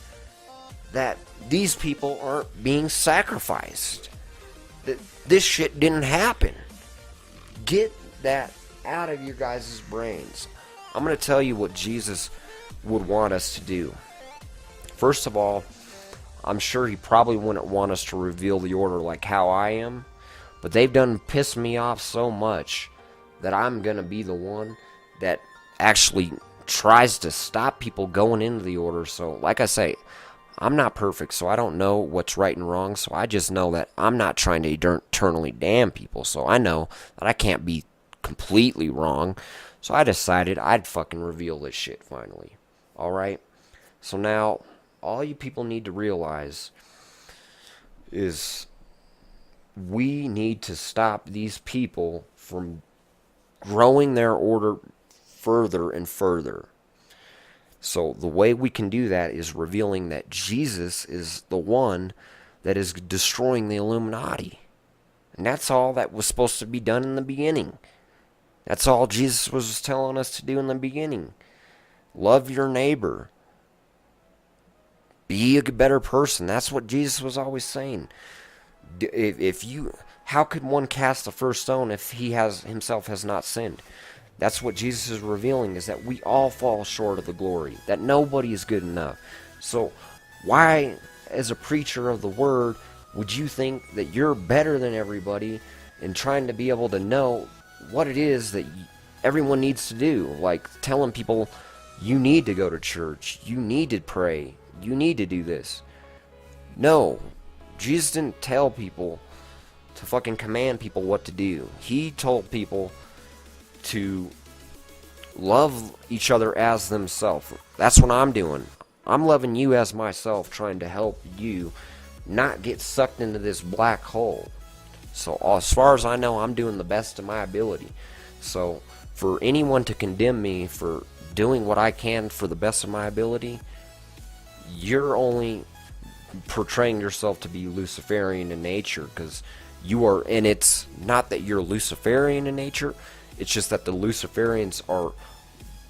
that these people aren't being sacrificed? That this shit didn't happen. Get that out of your guys' brains. I'm going to tell you what Jesus would want us to do. First of all, I'm sure he probably wouldn't want us to reveal the order like how I am, but they've done pissed me off so much that I'm going to be the one that actually tries to stop people going into the order. So, like I say, I'm not perfect, so I don't know what's right and wrong, so I just know that I'm not trying to eternally damn people, so I know that I can't be completely wrong, so I decided I'd fucking reveal this shit finally. Alright? So now, all you people need to realize is we need to stop these people from growing their order further and further. So the way we can do that is revealing that Jesus is the one that is destroying the Illuminati. And that's all that was supposed to be done in the beginning. That's all Jesus was telling us to do in the beginning. Love your neighbor. Be a better person. That's what Jesus was always saying. How could one cast the first stone if he himself has not sinned? That's what Jesus is revealing, is that we all fall short of the glory, that nobody is good enough. So why, as a preacher of the word, would you think that you're better than everybody and trying to be able to know what it is that everyone needs to do? Like telling people, you need to go to church, you need to pray, you need to do this. No, Jesus didn't tell people to fucking command people what to do. He told people to love each other as themselves. That's what I'm doing. I'm loving you as myself, trying to help you not get sucked into this black hole. So as far as I know, I'm doing the best of my ability. So for anyone to condemn me for doing what I can for the best of my ability, you're only portraying yourself to be Luciferian in nature, because you are, and it's not that you're Luciferian in nature, it's just that the Luciferians are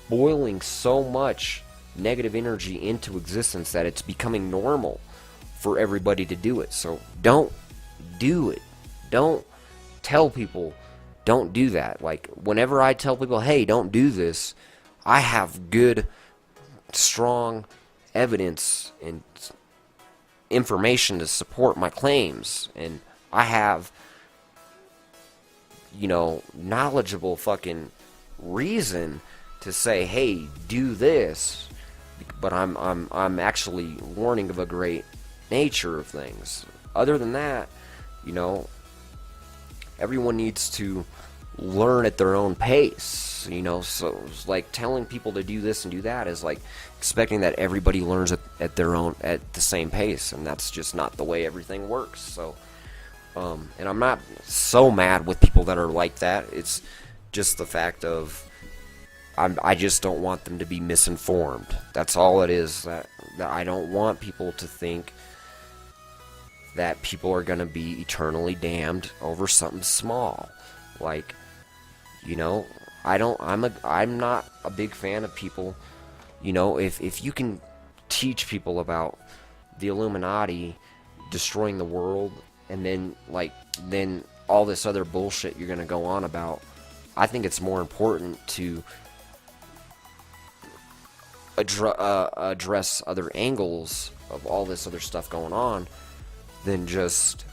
boiling so much negative energy into existence that it's becoming normal for everybody to do it. So don't do it. Don't tell people, don't do that. Like, whenever I tell people, hey, don't do this, I have good, strong evidence and information to support my claims. And I have, knowledgeable fucking reason to say, hey, do this. But I'm actually warning of a great nature of things. Other than that, everyone needs to learn at their own pace, so it's like telling people to do this and do that is like expecting that everybody learns at the same pace, and that's just not the way everything works. So And I'm not so mad with people that are like that. It's just the fact of I just don't want them to be misinformed. That's all it is. That I don't want people to think that people are going to be eternally damned over something small. Like, you know, I'm not a big fan of people, you know, if you can teach people about the Illuminati destroying the world and then all this other bullshit you're going to go on about, I think it's more important to address other angles of all this other stuff going on than just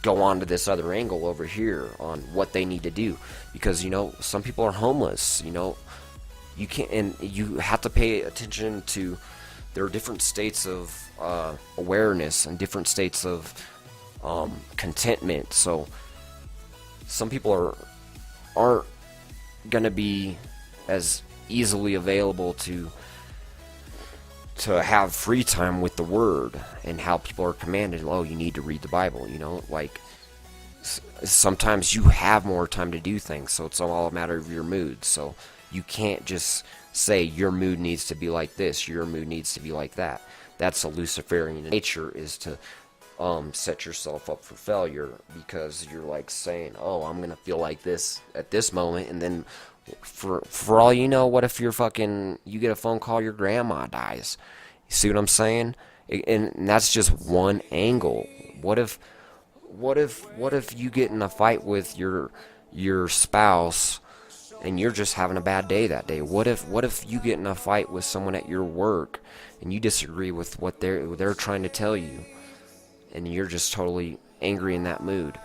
go on to this other angle over here on what they need to do. Because, you know, some people are homeless, you know, you can't, and you have to pay attention to, there are different states of awareness and different states of contentment. So some people aren't gonna be as easily available to have free time with the Word, and how people are commanded, oh, you need to read the Bible, you know, like, sometimes you have more time to do things, so it's all a matter of your mood. So you can't just say your mood needs to be like this, your mood needs to be like that. That's a Luciferian nature, is to set yourself up for failure, because you're like saying, oh, I'm gonna feel like this at this moment, and then for all you know, what if you get a phone call, your grandma dies? You see what I'm saying? And that's just one angle. What if you get in a fight with your spouse and you're just having a bad day that day? What if you get in a fight with someone at your work and you disagree with what they're trying to tell you, and you're just totally angry in that mood?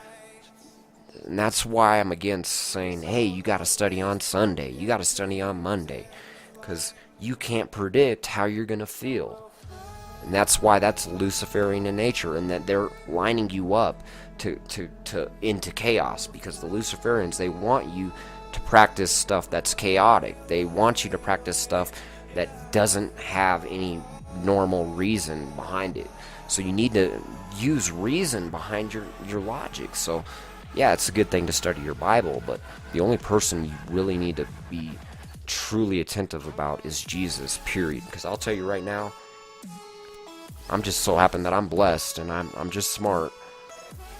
And that's why I'm against saying, hey, you got to study on Sunday, you got to study on Monday, because you can't predict how you're going to feel. And that's why that's Luciferian in nature, and that they're lining you up to into chaos, because the Luciferians, they want you to practice stuff that's chaotic. They want you to practice stuff that doesn't have any normal reason behind it. So you need to use reason behind your logic. So yeah, it's a good thing to study your Bible, but the only person you really need to be truly attentive about is Jesus, period. Because I'll tell you right now, I'm just so happen that I'm blessed and I'm just smart.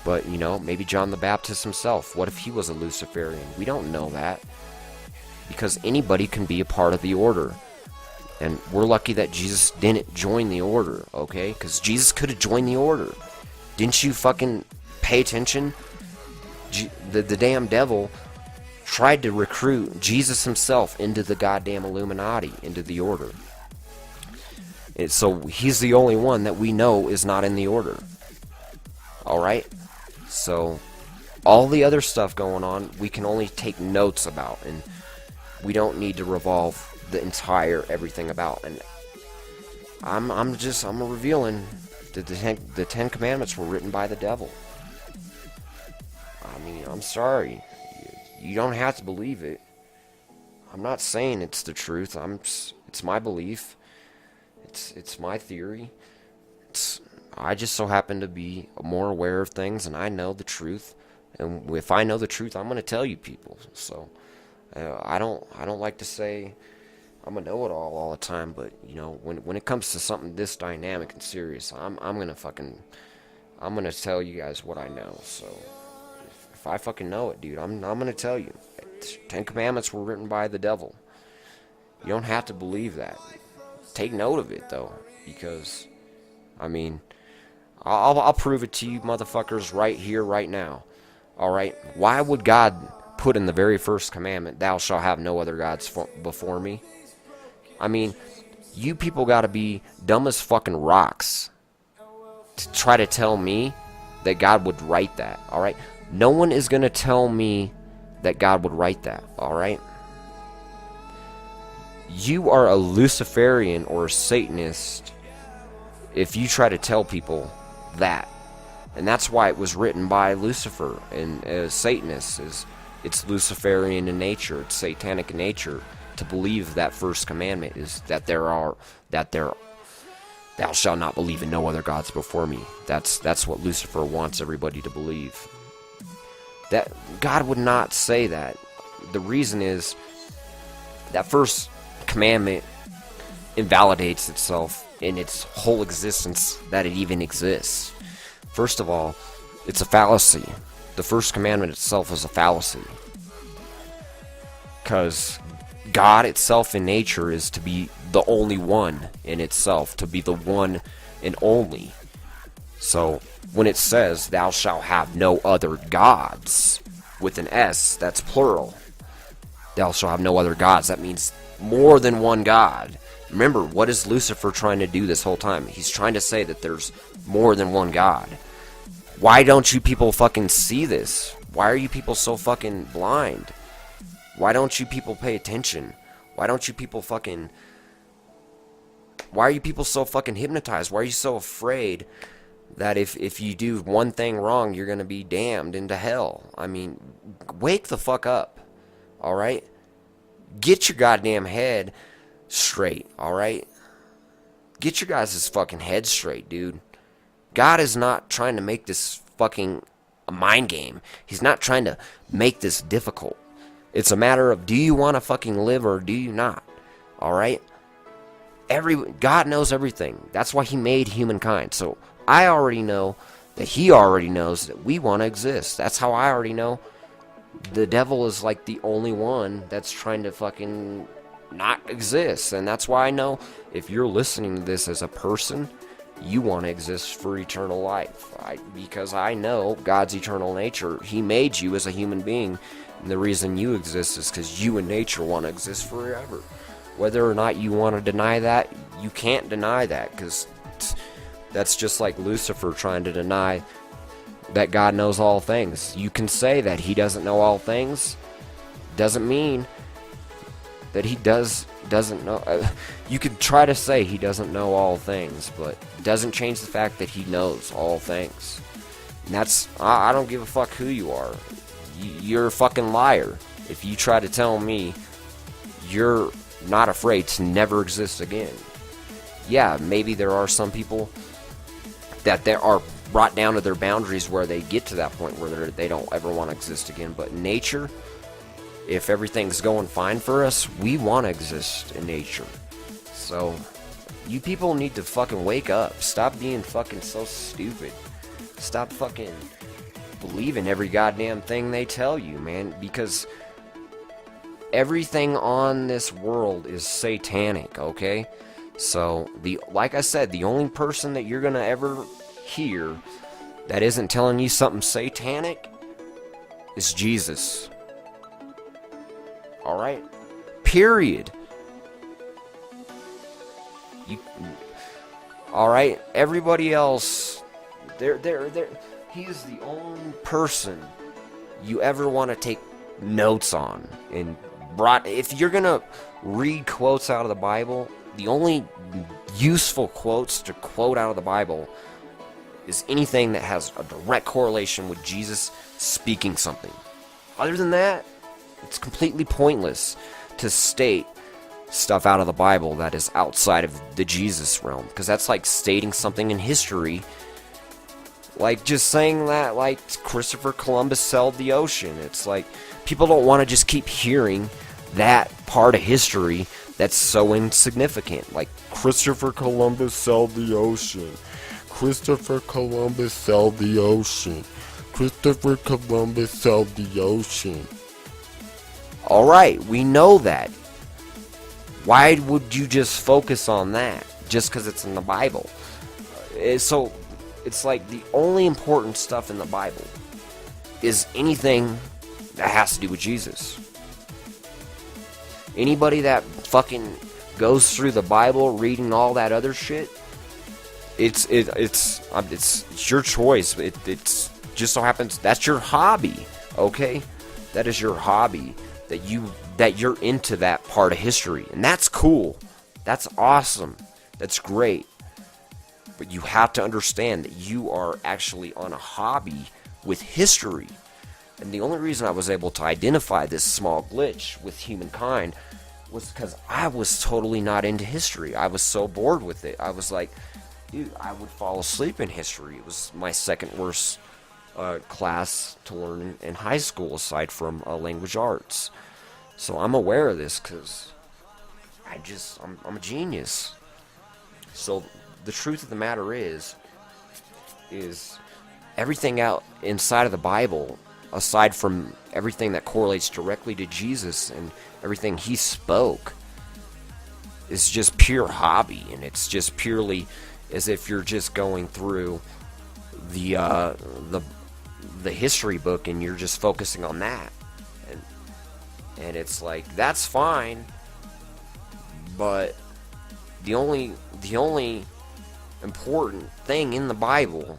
But, you know, maybe John the Baptist himself, what if he was a Luciferian? We don't know that, because anybody can be a part of the order. And we're lucky that Jesus didn't join the order, okay? Because Jesus could have joined the order. Didn't you fucking pay attention? The damn devil tried to recruit Jesus himself into the goddamn Illuminati, into the order. And so he's the only one that we know is not in the order. Alright? So all the other stuff going on, we can only take notes about, and we don't need to revolve the entire everything about. And I'm revealing that the Ten Commandments were written by the devil. I mean, I'm sorry. You don't have to believe it. I'm not saying it's the truth. It's my belief. It's my theory. I just so happen to be more aware of things, and I know the truth. And if I know the truth, I'm going to tell you people. So I don't like to say I'm a know-it-all all the time, but you know, when it comes to something this dynamic and serious, I'm gonna tell you guys what I know. So if I fucking know it, dude, I'm gonna tell you. 10 Commandments were written by the devil. You don't have to believe that. Take note of it though, because I mean, I'll prove it to you motherfuckers right here, right now. Alright? Why would God put in the very first commandment, thou shalt have no other gods before me? I mean, you people gotta be dumb as fucking rocks to try to tell me that God would write that, alright? No one is gonna tell me that God would write that, alright? You are a Luciferian or a Satanist if you try to tell people that. And that's why it was written by Lucifer and Satanists. It's Luciferian in nature, it's satanic in nature to believe that first commandment is that thou shalt not believe in no other gods before me. That's what Lucifer wants everybody to believe. That God would not say that. The reason is that first commandment invalidates itself in its whole existence that it even exists. First of all, it's a fallacy. The first commandment itself is a fallacy. Because God itself in nature is to be the only one in itself, to be the one and only. So when it says, thou shalt have no other gods, with an S, that's plural. Thou shalt have no other gods. That means more than one God. Remember, what is Lucifer trying to do this whole time? He's trying to say that there's more than one God. Why don't you people fucking see this? Why are you people so fucking blind? Why don't you people pay attention? Why don't you people fucking... Why are you people so fucking hypnotized? Why are you so afraid that if you do one thing wrong, you're gonna be damned into hell? I mean, wake the fuck up, alright? Get your goddamn head straight, alright? Get your guys' fucking head straight, dude. God is not trying to make this fucking a mind game. He's not trying to make this difficult. It's a matter of, do you want to fucking live or do you not? Alright? God knows everything. That's why he made humankind. So I already know that he already knows that we want to exist. That's how I already know the devil is like the only one that's trying to fucking not exist. And that's why I know if you're listening to this as a person, you want to exist for eternal life. Because I know God's eternal nature. He made you as a human being. And the reason you exist is because you and nature want to exist forever. Whether or not you want to deny that, you can't deny that. Because that's just like Lucifer trying to deny that God knows all things. You can say that he doesn't know all things. Doesn't mean that he doesn't know. You could try to say he doesn't know all things, but it doesn't change the fact that he knows all things. And that's, I don't give a fuck who you are. You're a fucking liar if you try to tell me you're not afraid to never exist again. Yeah, maybe there are some people that they are brought down to their boundaries where they get to that point where they don't ever want to exist again. But nature, if everything's going fine for us, we want to exist in nature. So, you people need to fucking wake up. Stop being fucking so stupid. Stop fucking believing every goddamn thing they tell you, man. Because everything on this world is satanic, okay? So, like I said, the only person that you're gonna ever hear that isn't telling you something satanic is Jesus. Alright? Period. Alright? Everybody else, he's the only person you ever want to take notes on. And if you're gonna read quotes out of the Bible, the only useful quotes to quote out of the Bible is anything that has a direct correlation with Jesus speaking something. Other than that, it's completely pointless to state stuff out of the Bible that is outside of the Jesus realm, because that's like stating something in history, like just saying that like Christopher Columbus sailed the ocean. It's like people don't want to just keep hearing that part of history that's so insignificant, like Christopher Columbus sailed the ocean. Christopher Columbus sailed the ocean. Christopher Columbus sailed the ocean. Alright, we know that. Why would you just focus on that? Just because it's in the Bible? So, it's like the only important stuff in the Bible is anything that has to do with Jesus. Anybody that fucking goes through the Bible reading all that other shit, it's your choice. It's just so happens that's your hobby, okay? That is your hobby, that you're into that part of history, and that's cool. That's awesome. That's great. But you have to understand that you are actually on a hobby with history. And the only reason I was able to identify this small glitch with humankind was because I was totally not into history. I was so bored with it. I was like, dude, I would fall asleep in history. It was my second worst class to learn in high school aside from language arts. So I'm aware of this because I'm a genius. So the truth of the matter is everything out inside of the Bible, aside from everything that correlates directly to Jesus and everything he spoke, is just pure hobby, and it's just purely as if you're just going through the history book and you're just focusing on that, and it's like that's fine, but the only important thing in the Bible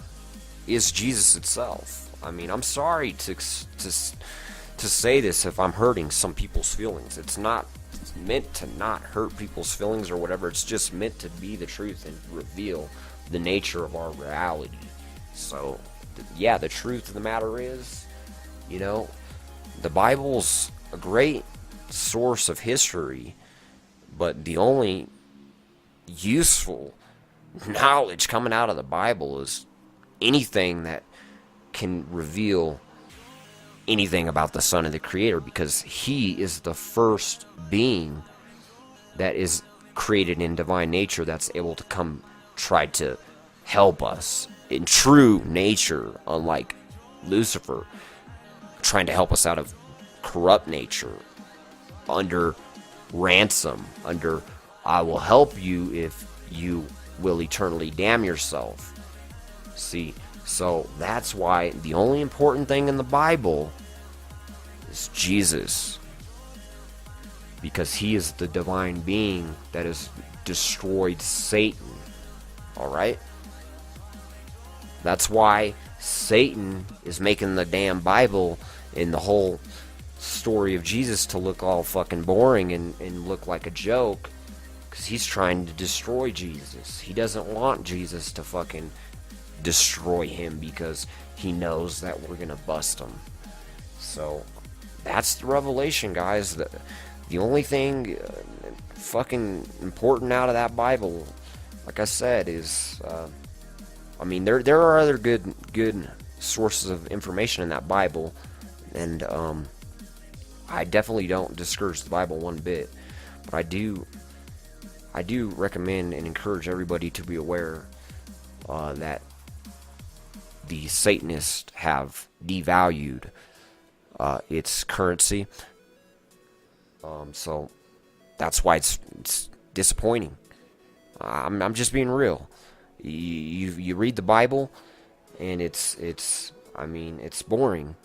is Jesus itself. I mean, I'm sorry to say this if I'm hurting some people's feelings. It's not meant to not hurt people's feelings or whatever. It's just meant to be the truth and reveal the nature of our reality. So, yeah, the truth of the matter is, the Bible's a great source of history, but the only useful knowledge coming out of the Bible is anything that can reveal anything about the Son of the Creator, because he is the first being that is created in divine nature that's able to come try to help us in true nature, unlike Lucifer trying to help us out of corrupt nature under ransom, under I will help you if you will eternally damn yourself. See, so that's why the only important thing in the Bible is Jesus, because he is the divine being that has destroyed Satan. Alright? That's why Satan is making the damn Bible and the whole story of Jesus to look all fucking boring and look like a joke, because he's trying to destroy Jesus. He doesn't want Jesus to fucking destroy him because he knows that we're gonna bust him. So that's the revelation, guys. The only thing fucking important out of that Bible, like I said, is there are other good sources of information in that Bible, and I definitely don't discourage the Bible one bit, but I do recommend and encourage everybody to be aware that the Satanists have devalued its currency. So that's why it's disappointing. I'm just being real. You read the Bible, and it's boring.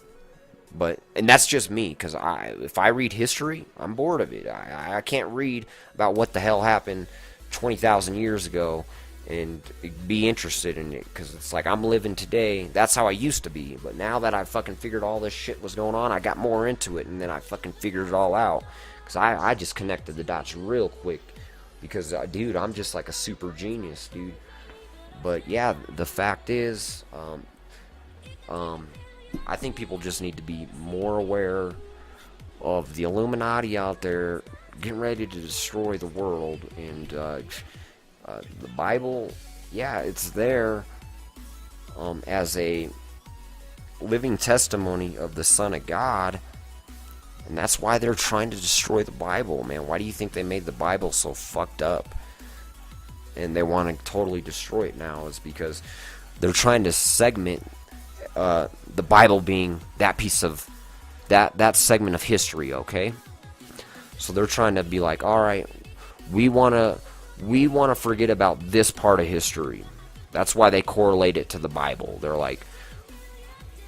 And that's just me, because if I read history, I'm bored of it. I can't read about what the hell happened 20,000 years ago and be interested in it, because it's like I'm living today. That's how I used to be, but now that I fucking figured all this shit was going on, I got more into it, and then I fucking figured it all out, because I just connected the dots real quick, because dude, I'm just like a super genius, dude. But yeah, the fact is, I think people just need to be more aware of the Illuminati out there getting ready to destroy the world. And the Bible, yeah, it's there as a living testimony of the Son of God. And that's why they're trying to destroy the Bible, man. Why do you think they made the Bible so fucked up? And they want to totally destroy it now, is because they're trying to segment the Bible being that piece of that segment of history, okay? So they're trying to be like, all right, we want to forget about this part of history. That's why they correlate it to the Bible. They're like,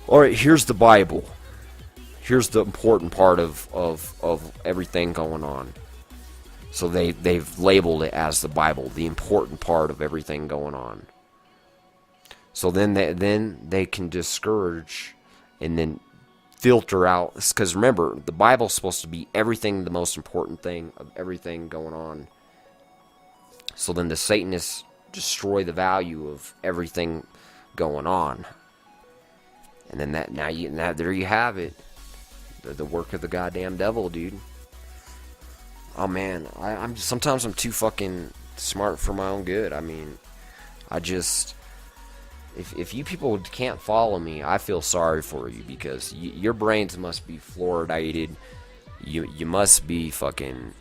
all right, here's the Bible. Here's the important part of everything going on. So they've labeled it as the Bible, the important part of everything going on. So then they can discourage and then filter out, because remember, the Bible's supposed to be everything, the most important thing of everything going on. So then the Satanists destroy the value of everything going on, and then now there you have it, the work of the goddamn devil, dude. Oh man, I'm sometimes I'm too fucking smart for my own good. I mean, if you people can't follow me, I feel sorry for you, because your brains must be fluoridated. You must be fucking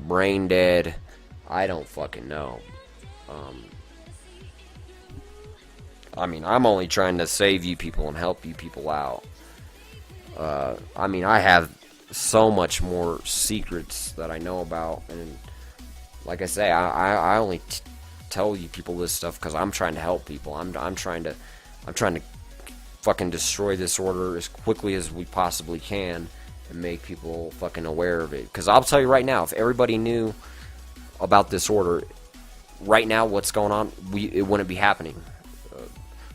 brain dead. I don't fucking know. I mean, I'm only trying to save you people and help you people out. I mean, I have so much more secrets that I know about, and like I say, I only tell you people this stuff because I'm trying to help people. I'm trying to fucking destroy this order as quickly as we possibly can and make people fucking aware of it. Because I'll tell you right now, if everybody knew about this order right now, what's going on, it wouldn't be happening.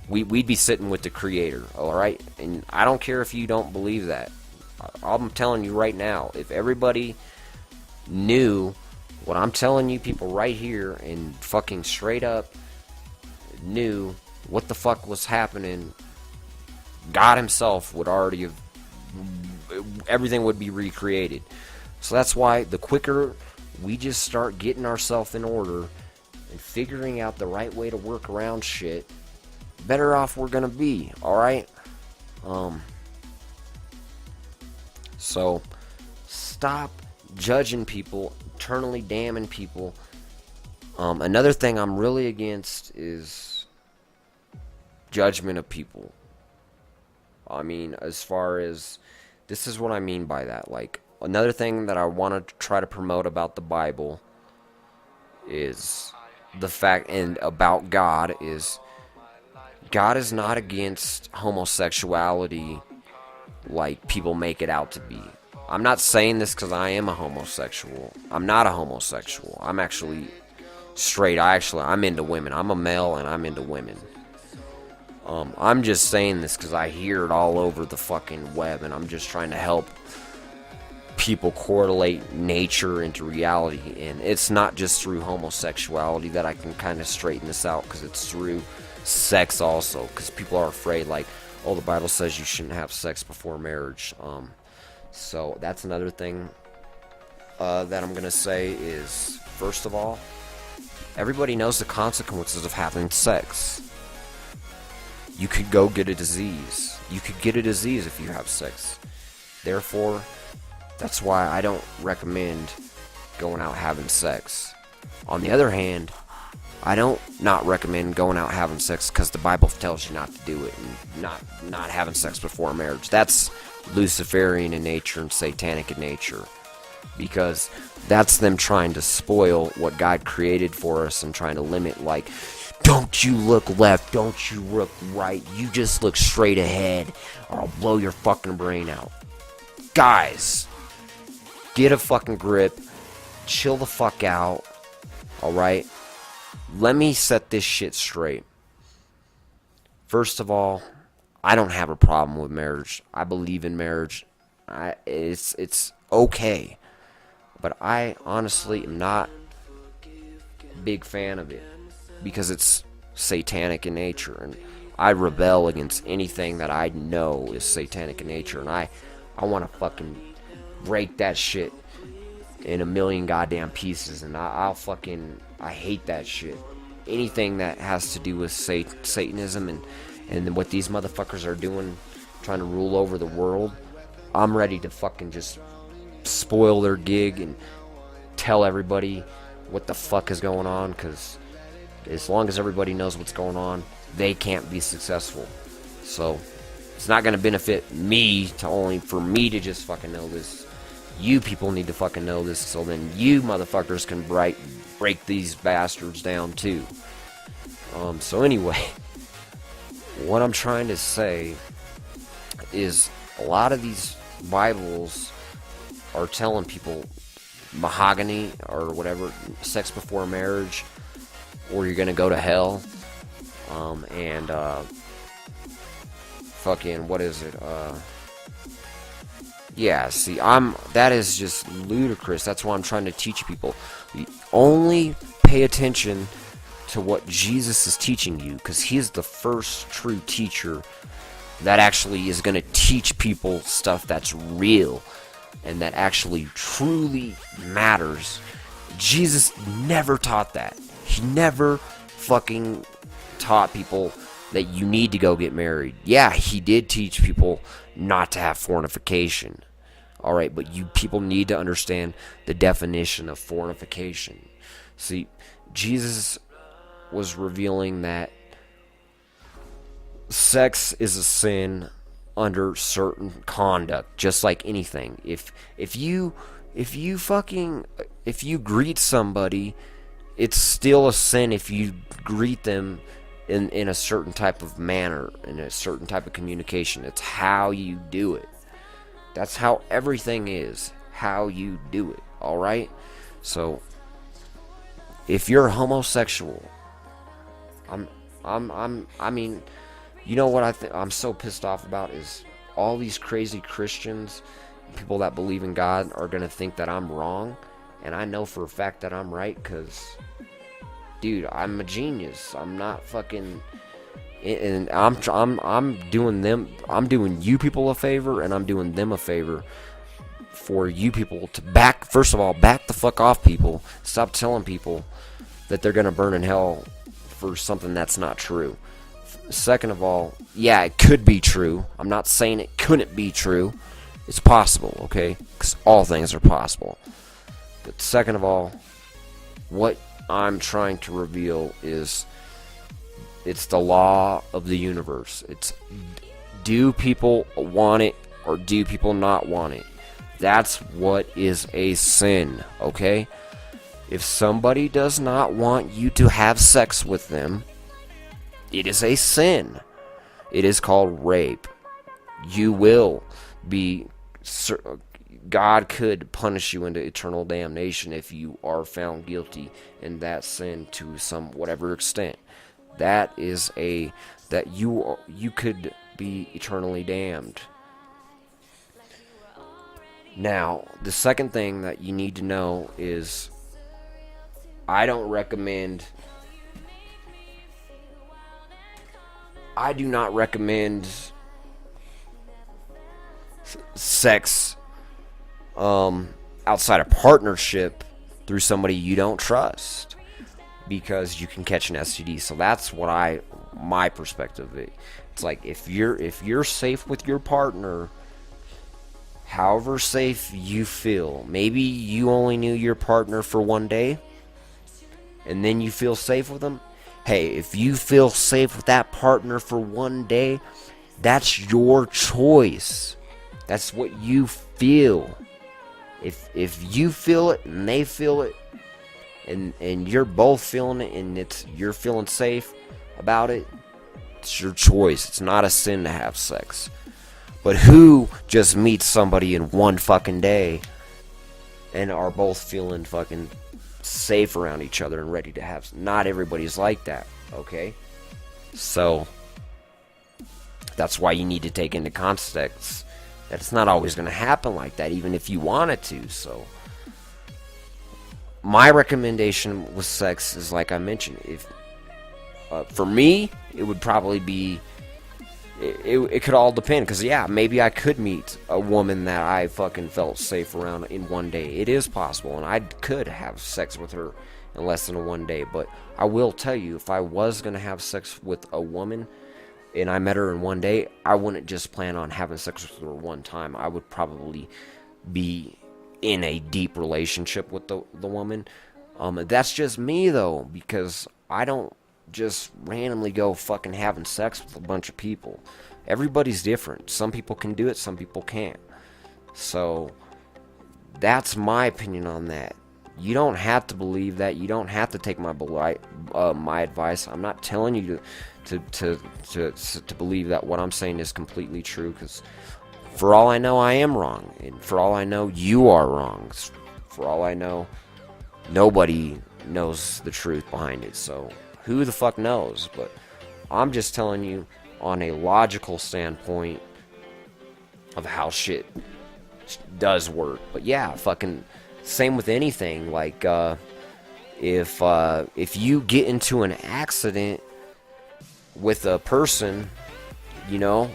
We'd be sitting with the Creator, all right? And I don't care if you don't believe that. I'm telling you right now, if everybody knew what I'm telling you people right here, and fucking straight up knew what the fuck was happening, God himself would already have, everything would be recreated. So that's why the quicker we just start getting ourselves in order and figuring out the right way to work around shit, better off we're gonna be, alright? So stop judging people, eternally damning people. Another thing I'm really against is judgment of people. I mean, as far as, this is what I mean by that. Like, another thing that I want to try to promote about the Bible is the fact, and about God, is God is not against homosexuality like people make it out to be. I'm not saying this because I am a homosexual. I'm not a homosexual. I'm actually straight. I'm into women. I'm a male and I'm into women. I'm just saying this because I hear it all over the fucking web, and I'm just trying to help people correlate nature into reality. And it's not just through homosexuality that I can kind of straighten this out, because it's through sex also, because people are afraid, like, oh, the Bible says you shouldn't have sex before marriage. So that's another thing that I'm gonna say is, first of all, everybody knows the consequences of having sex. You could go get a disease. You could get a disease if you have sex. Therefore, that's why I don't recommend going out having sex. On the other hand, I don't not recommend going out having sex because the Bible tells you not to do it, and not having sex before marriage. That's Luciferian in nature and satanic in nature, because that's them trying to spoil what God created for us and trying to limit, like, don't you look left, don't you look right, you just look straight ahead or I'll blow your fucking brain out. Guys, get a fucking grip, chill the fuck out, alright? Let me set this shit straight. First of all, I don't have a problem with marriage. I believe in marriage. It's okay. But I honestly am not a big fan of it, because it's satanic in nature, and I rebel against anything that I know is satanic in nature, and I want to fucking break that shit in a million goddamn pieces, and I hate that shit. Anything that has to do with Satanism and what these motherfuckers are doing, trying to rule over the world, I'm ready to fucking just spoil their gig and tell everybody what the fuck is going on, because as long as everybody knows what's going on, they can't be successful. So it's not going to benefit me for me to just fucking know this. You people need to fucking know this, so then you motherfuckers can break these bastards down too. So anyway, what I'm trying to say is, a lot of these Bibles are telling people mahogany or whatever, sex before marriage, or you're gonna go to hell. Fucking, what is it? Yeah, see, that is just ludicrous. That's why I'm trying to teach people. Only pay attention to what Jesus is teaching you, because he's the first true teacher that actually is going to teach people stuff that's real and that actually truly matters. Jesus never taught that. He never fucking taught people that you need to go get married. Yeah, he did teach people not to have fornication. All right, but you people need to understand the definition of fornication. See, Jesus was revealing that sex is a sin under certain conduct, just like anything. If you greet somebody, it's still a sin if you greet them in a certain type of manner, in a certain type of communication. It's how you do it. That's how everything is, how you do it. All right? So if you're homosexual, I mean, you know what I'm so pissed off about is all these crazy Christians, people that believe in God, are going to think that I'm wrong, and I know for a fact that I'm right, because dude, I'm a genius. I'm not fucking, and I'm doing you people a favor, and I'm doing them a favor for you people to first of all, back the fuck off, people. Stop telling people that they're gonna burn in hell for something that's not true. Second of all, yeah, it could be true. I'm not saying it couldn't be true. It's possible, okay? Because all things are possible. But second of all, what I'm trying to reveal is it's the law of the universe. It's, do people want it or do people not want it? That's what is a sin, okay? If somebody does not want you to have sex with them, it is a sin. It is called rape. You will be, God could punish you into eternal damnation if you are found guilty in that sin to some whatever extent. That is that you could be eternally damned. Now, the second thing that you need to know is I do not recommend sex outside a partnership through somebody you don't trust, because you can catch an STD. So that's what my perspective of it. It's like if you're safe with your partner, however safe you feel, maybe you only knew your partner for one day and then you feel safe with them. Hey, if you feel safe with that partner for one day, that's your choice. That's what you feel. If you feel it and they feel it, and you're both feeling it, and you're feeling safe about it, it's your choice. It's not a sin to have sex. But who just meets somebody in one fucking day and are both feeling fucking safe around each other and ready to have? Not everybody's like that, okay? So that's why you need to take into context that it's not always going to happen like that, even if you want it to. So my recommendation with sex is, like I mentioned, if for me, it would probably be, it could all depend, because yeah, maybe I could meet a woman that I fucking felt safe around in one day. It is possible, and I could have sex with her in less than one day. But I will tell you, if I was going to have sex with a woman and I met her in one day, I wouldn't just plan on having sex with her one time. I would probably be in a deep relationship with the woman. That's just me, though, because I don't just randomly go fucking having sex with a bunch of people. Everybody's different. Some people can do it, some people can't. So that's my opinion on that. You don't have to believe that. You don't have to take my advice. I'm not telling you to believe that what I'm saying is completely true, because for all I know, I am wrong, and for all I know, you are wrong. For all I know, nobody knows the truth behind it. So who the fuck knows? But I'm just telling you on a logical standpoint of how shit does work. But yeah, fucking same with anything. Like if you get into an accident with a person, you know,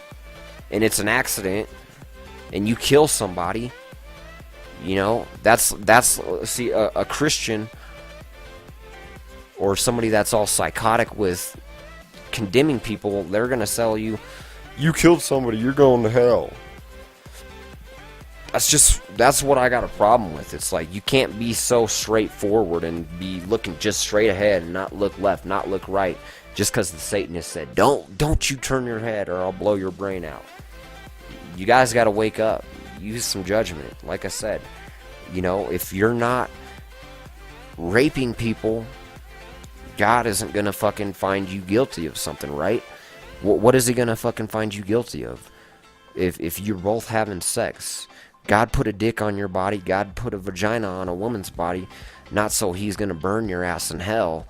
and it's an accident and you kill somebody, you know, that's see, a Christian or somebody that's all psychotic with condemning people, they're gonna sell you, you killed somebody, you're going to hell. That's what I got a problem with. It's like, you can't be so straightforward and be looking just straight ahead and not look left, not look right, just because the Satanist said, don't you turn your head or I'll blow your brain out. You guys got to wake up. Use some judgment. Like I said, you know, if you're not raping people, God isn't going to fucking find you guilty of something, right? What is he going to fucking find you guilty of? If you're both having sex, God put a dick on your body, God put a vagina on a woman's body, not so he's going to burn your ass in hell.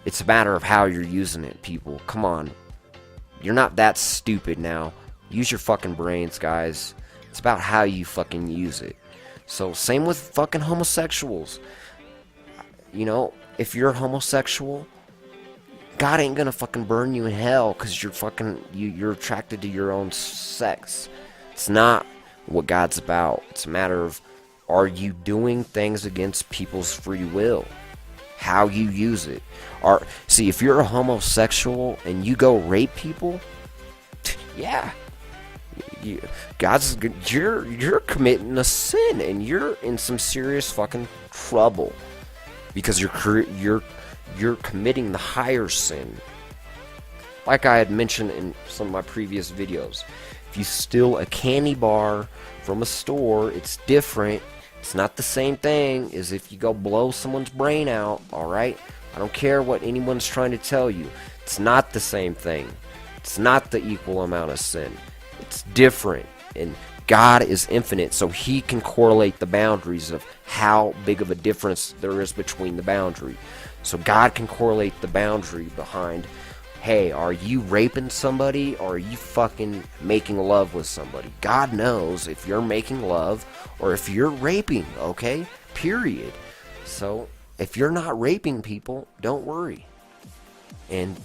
It's a matter of how you're using it, people. Come on. You're not that stupid now. Use your fucking brains, guys. It's about how you fucking use it. So, same with fucking homosexuals. You know, if you're homosexual, God ain't gonna fucking burn you in hell because you're fucking, you're attracted to your own sex. It's not what God's about. It's a matter of, are you doing things against people's free will? How you use it. See, if you're a homosexual and you go rape people, yeah, you're committing a sin and you're in some serious fucking trouble because you're committing the higher sin. Like I had mentioned in some of my previous videos, if you steal a candy bar from a store, it's different. It's not the same thing as if you go blow someone's brain out, alright? I don't care what anyone's trying to tell you. It's not the same thing. It's not the equal amount of sin. It's different. And God is infinite, so he can correlate the boundaries of how big of a difference there is between the boundary. So God can correlate the boundary behind, hey, are you raping somebody or are you fucking making love with somebody? God knows if you're making love or if you're raping, okay? Period. So if you're not raping people, don't worry. And,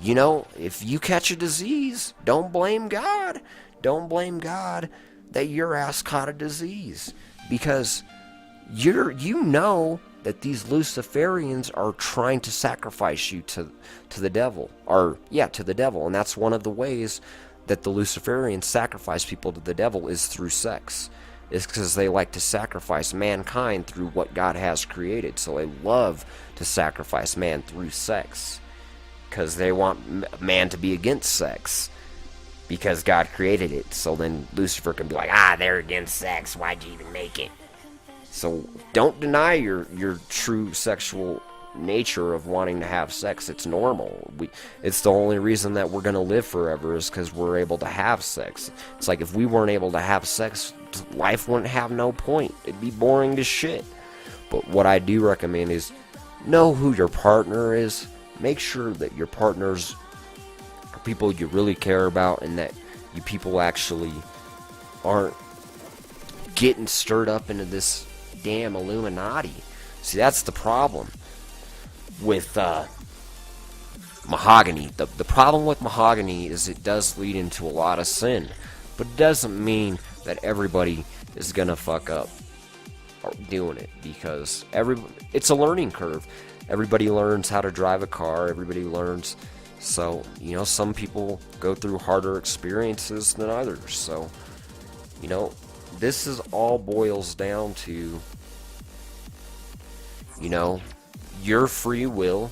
you know, if you catch a disease, don't blame God. Don't blame God that your ass caught a disease. Because you know that these Luciferians are trying to sacrifice you to the devil. To the devil. And that's one of the ways that the Luciferians sacrifice people to the devil is through sex. It's because they like to sacrifice mankind through what God has created. So they love to sacrifice man through sex. Because they want man to be against sex. Because God created it. So then Lucifer can be like, they're against sex. Why'd you even make it? So don't deny your true sexual nature of wanting to have sex. It's normal. It's the only reason that we're going to live forever is because we're able to have sex. It's like if we weren't able to have sex, life wouldn't have no point. It'd be boring as shit. But what I do recommend is know who your partner is. Make sure that your partners are people you really care about and that you people actually aren't getting stirred up into this damn Illuminati. See, that's the problem with mahogany. The problem with mahogany is it does lead into a lot of sin, but it doesn't mean that everybody is gonna fuck up doing it, because it's a learning curve. Everybody learns how to drive a car. Everybody learns. So, you know, some people go through harder experiences than others. So, you know, this is all boils down to, you know, your free will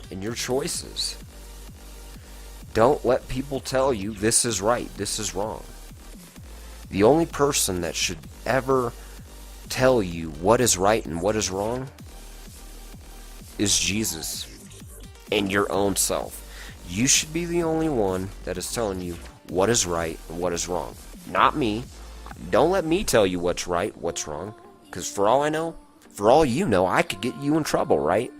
and your choices. Don't let people tell you this is right, this is wrong. The only person that should ever tell you what is right and what is wrong is Jesus and your own self. You should be the only one that is telling you what is right and what is wrong. Not me. Don't let me tell you what's right, what's wrong. Because for all I know, for all you know, I could get you in trouble, right?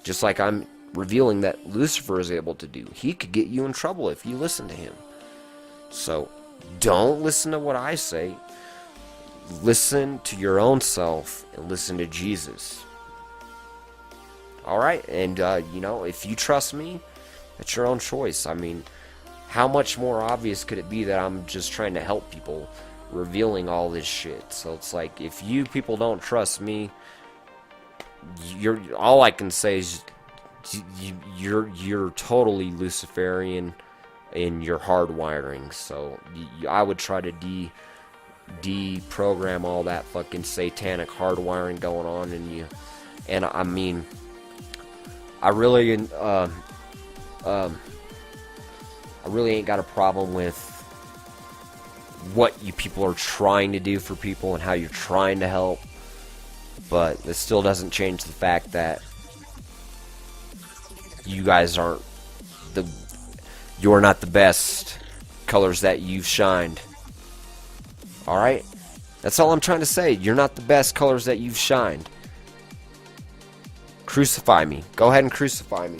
Just like I'm revealing that Lucifer is able to do. He could get you in trouble if you listen to him. So, don't listen to what I say. Listen to your own self and listen to Jesus. Alright, and, you know, if you trust me, it's your own choice. I mean, how much more obvious could it be that I'm just trying to help people, revealing all this shit? So it's like, if you people don't trust me, all I can say is You're totally Luciferian in your hardwiring. So I would try to deprogram all that fucking satanic hardwiring going on in you. And I mean, I really ain't got a problem with what you people are trying to do for people and how you're trying to help, but it still doesn't change the fact that you guys aren't you're not the best colors that you've shined. Alright? That's all I'm trying to say. You're not the best colors that you've shined. Crucify me. Go ahead and crucify me.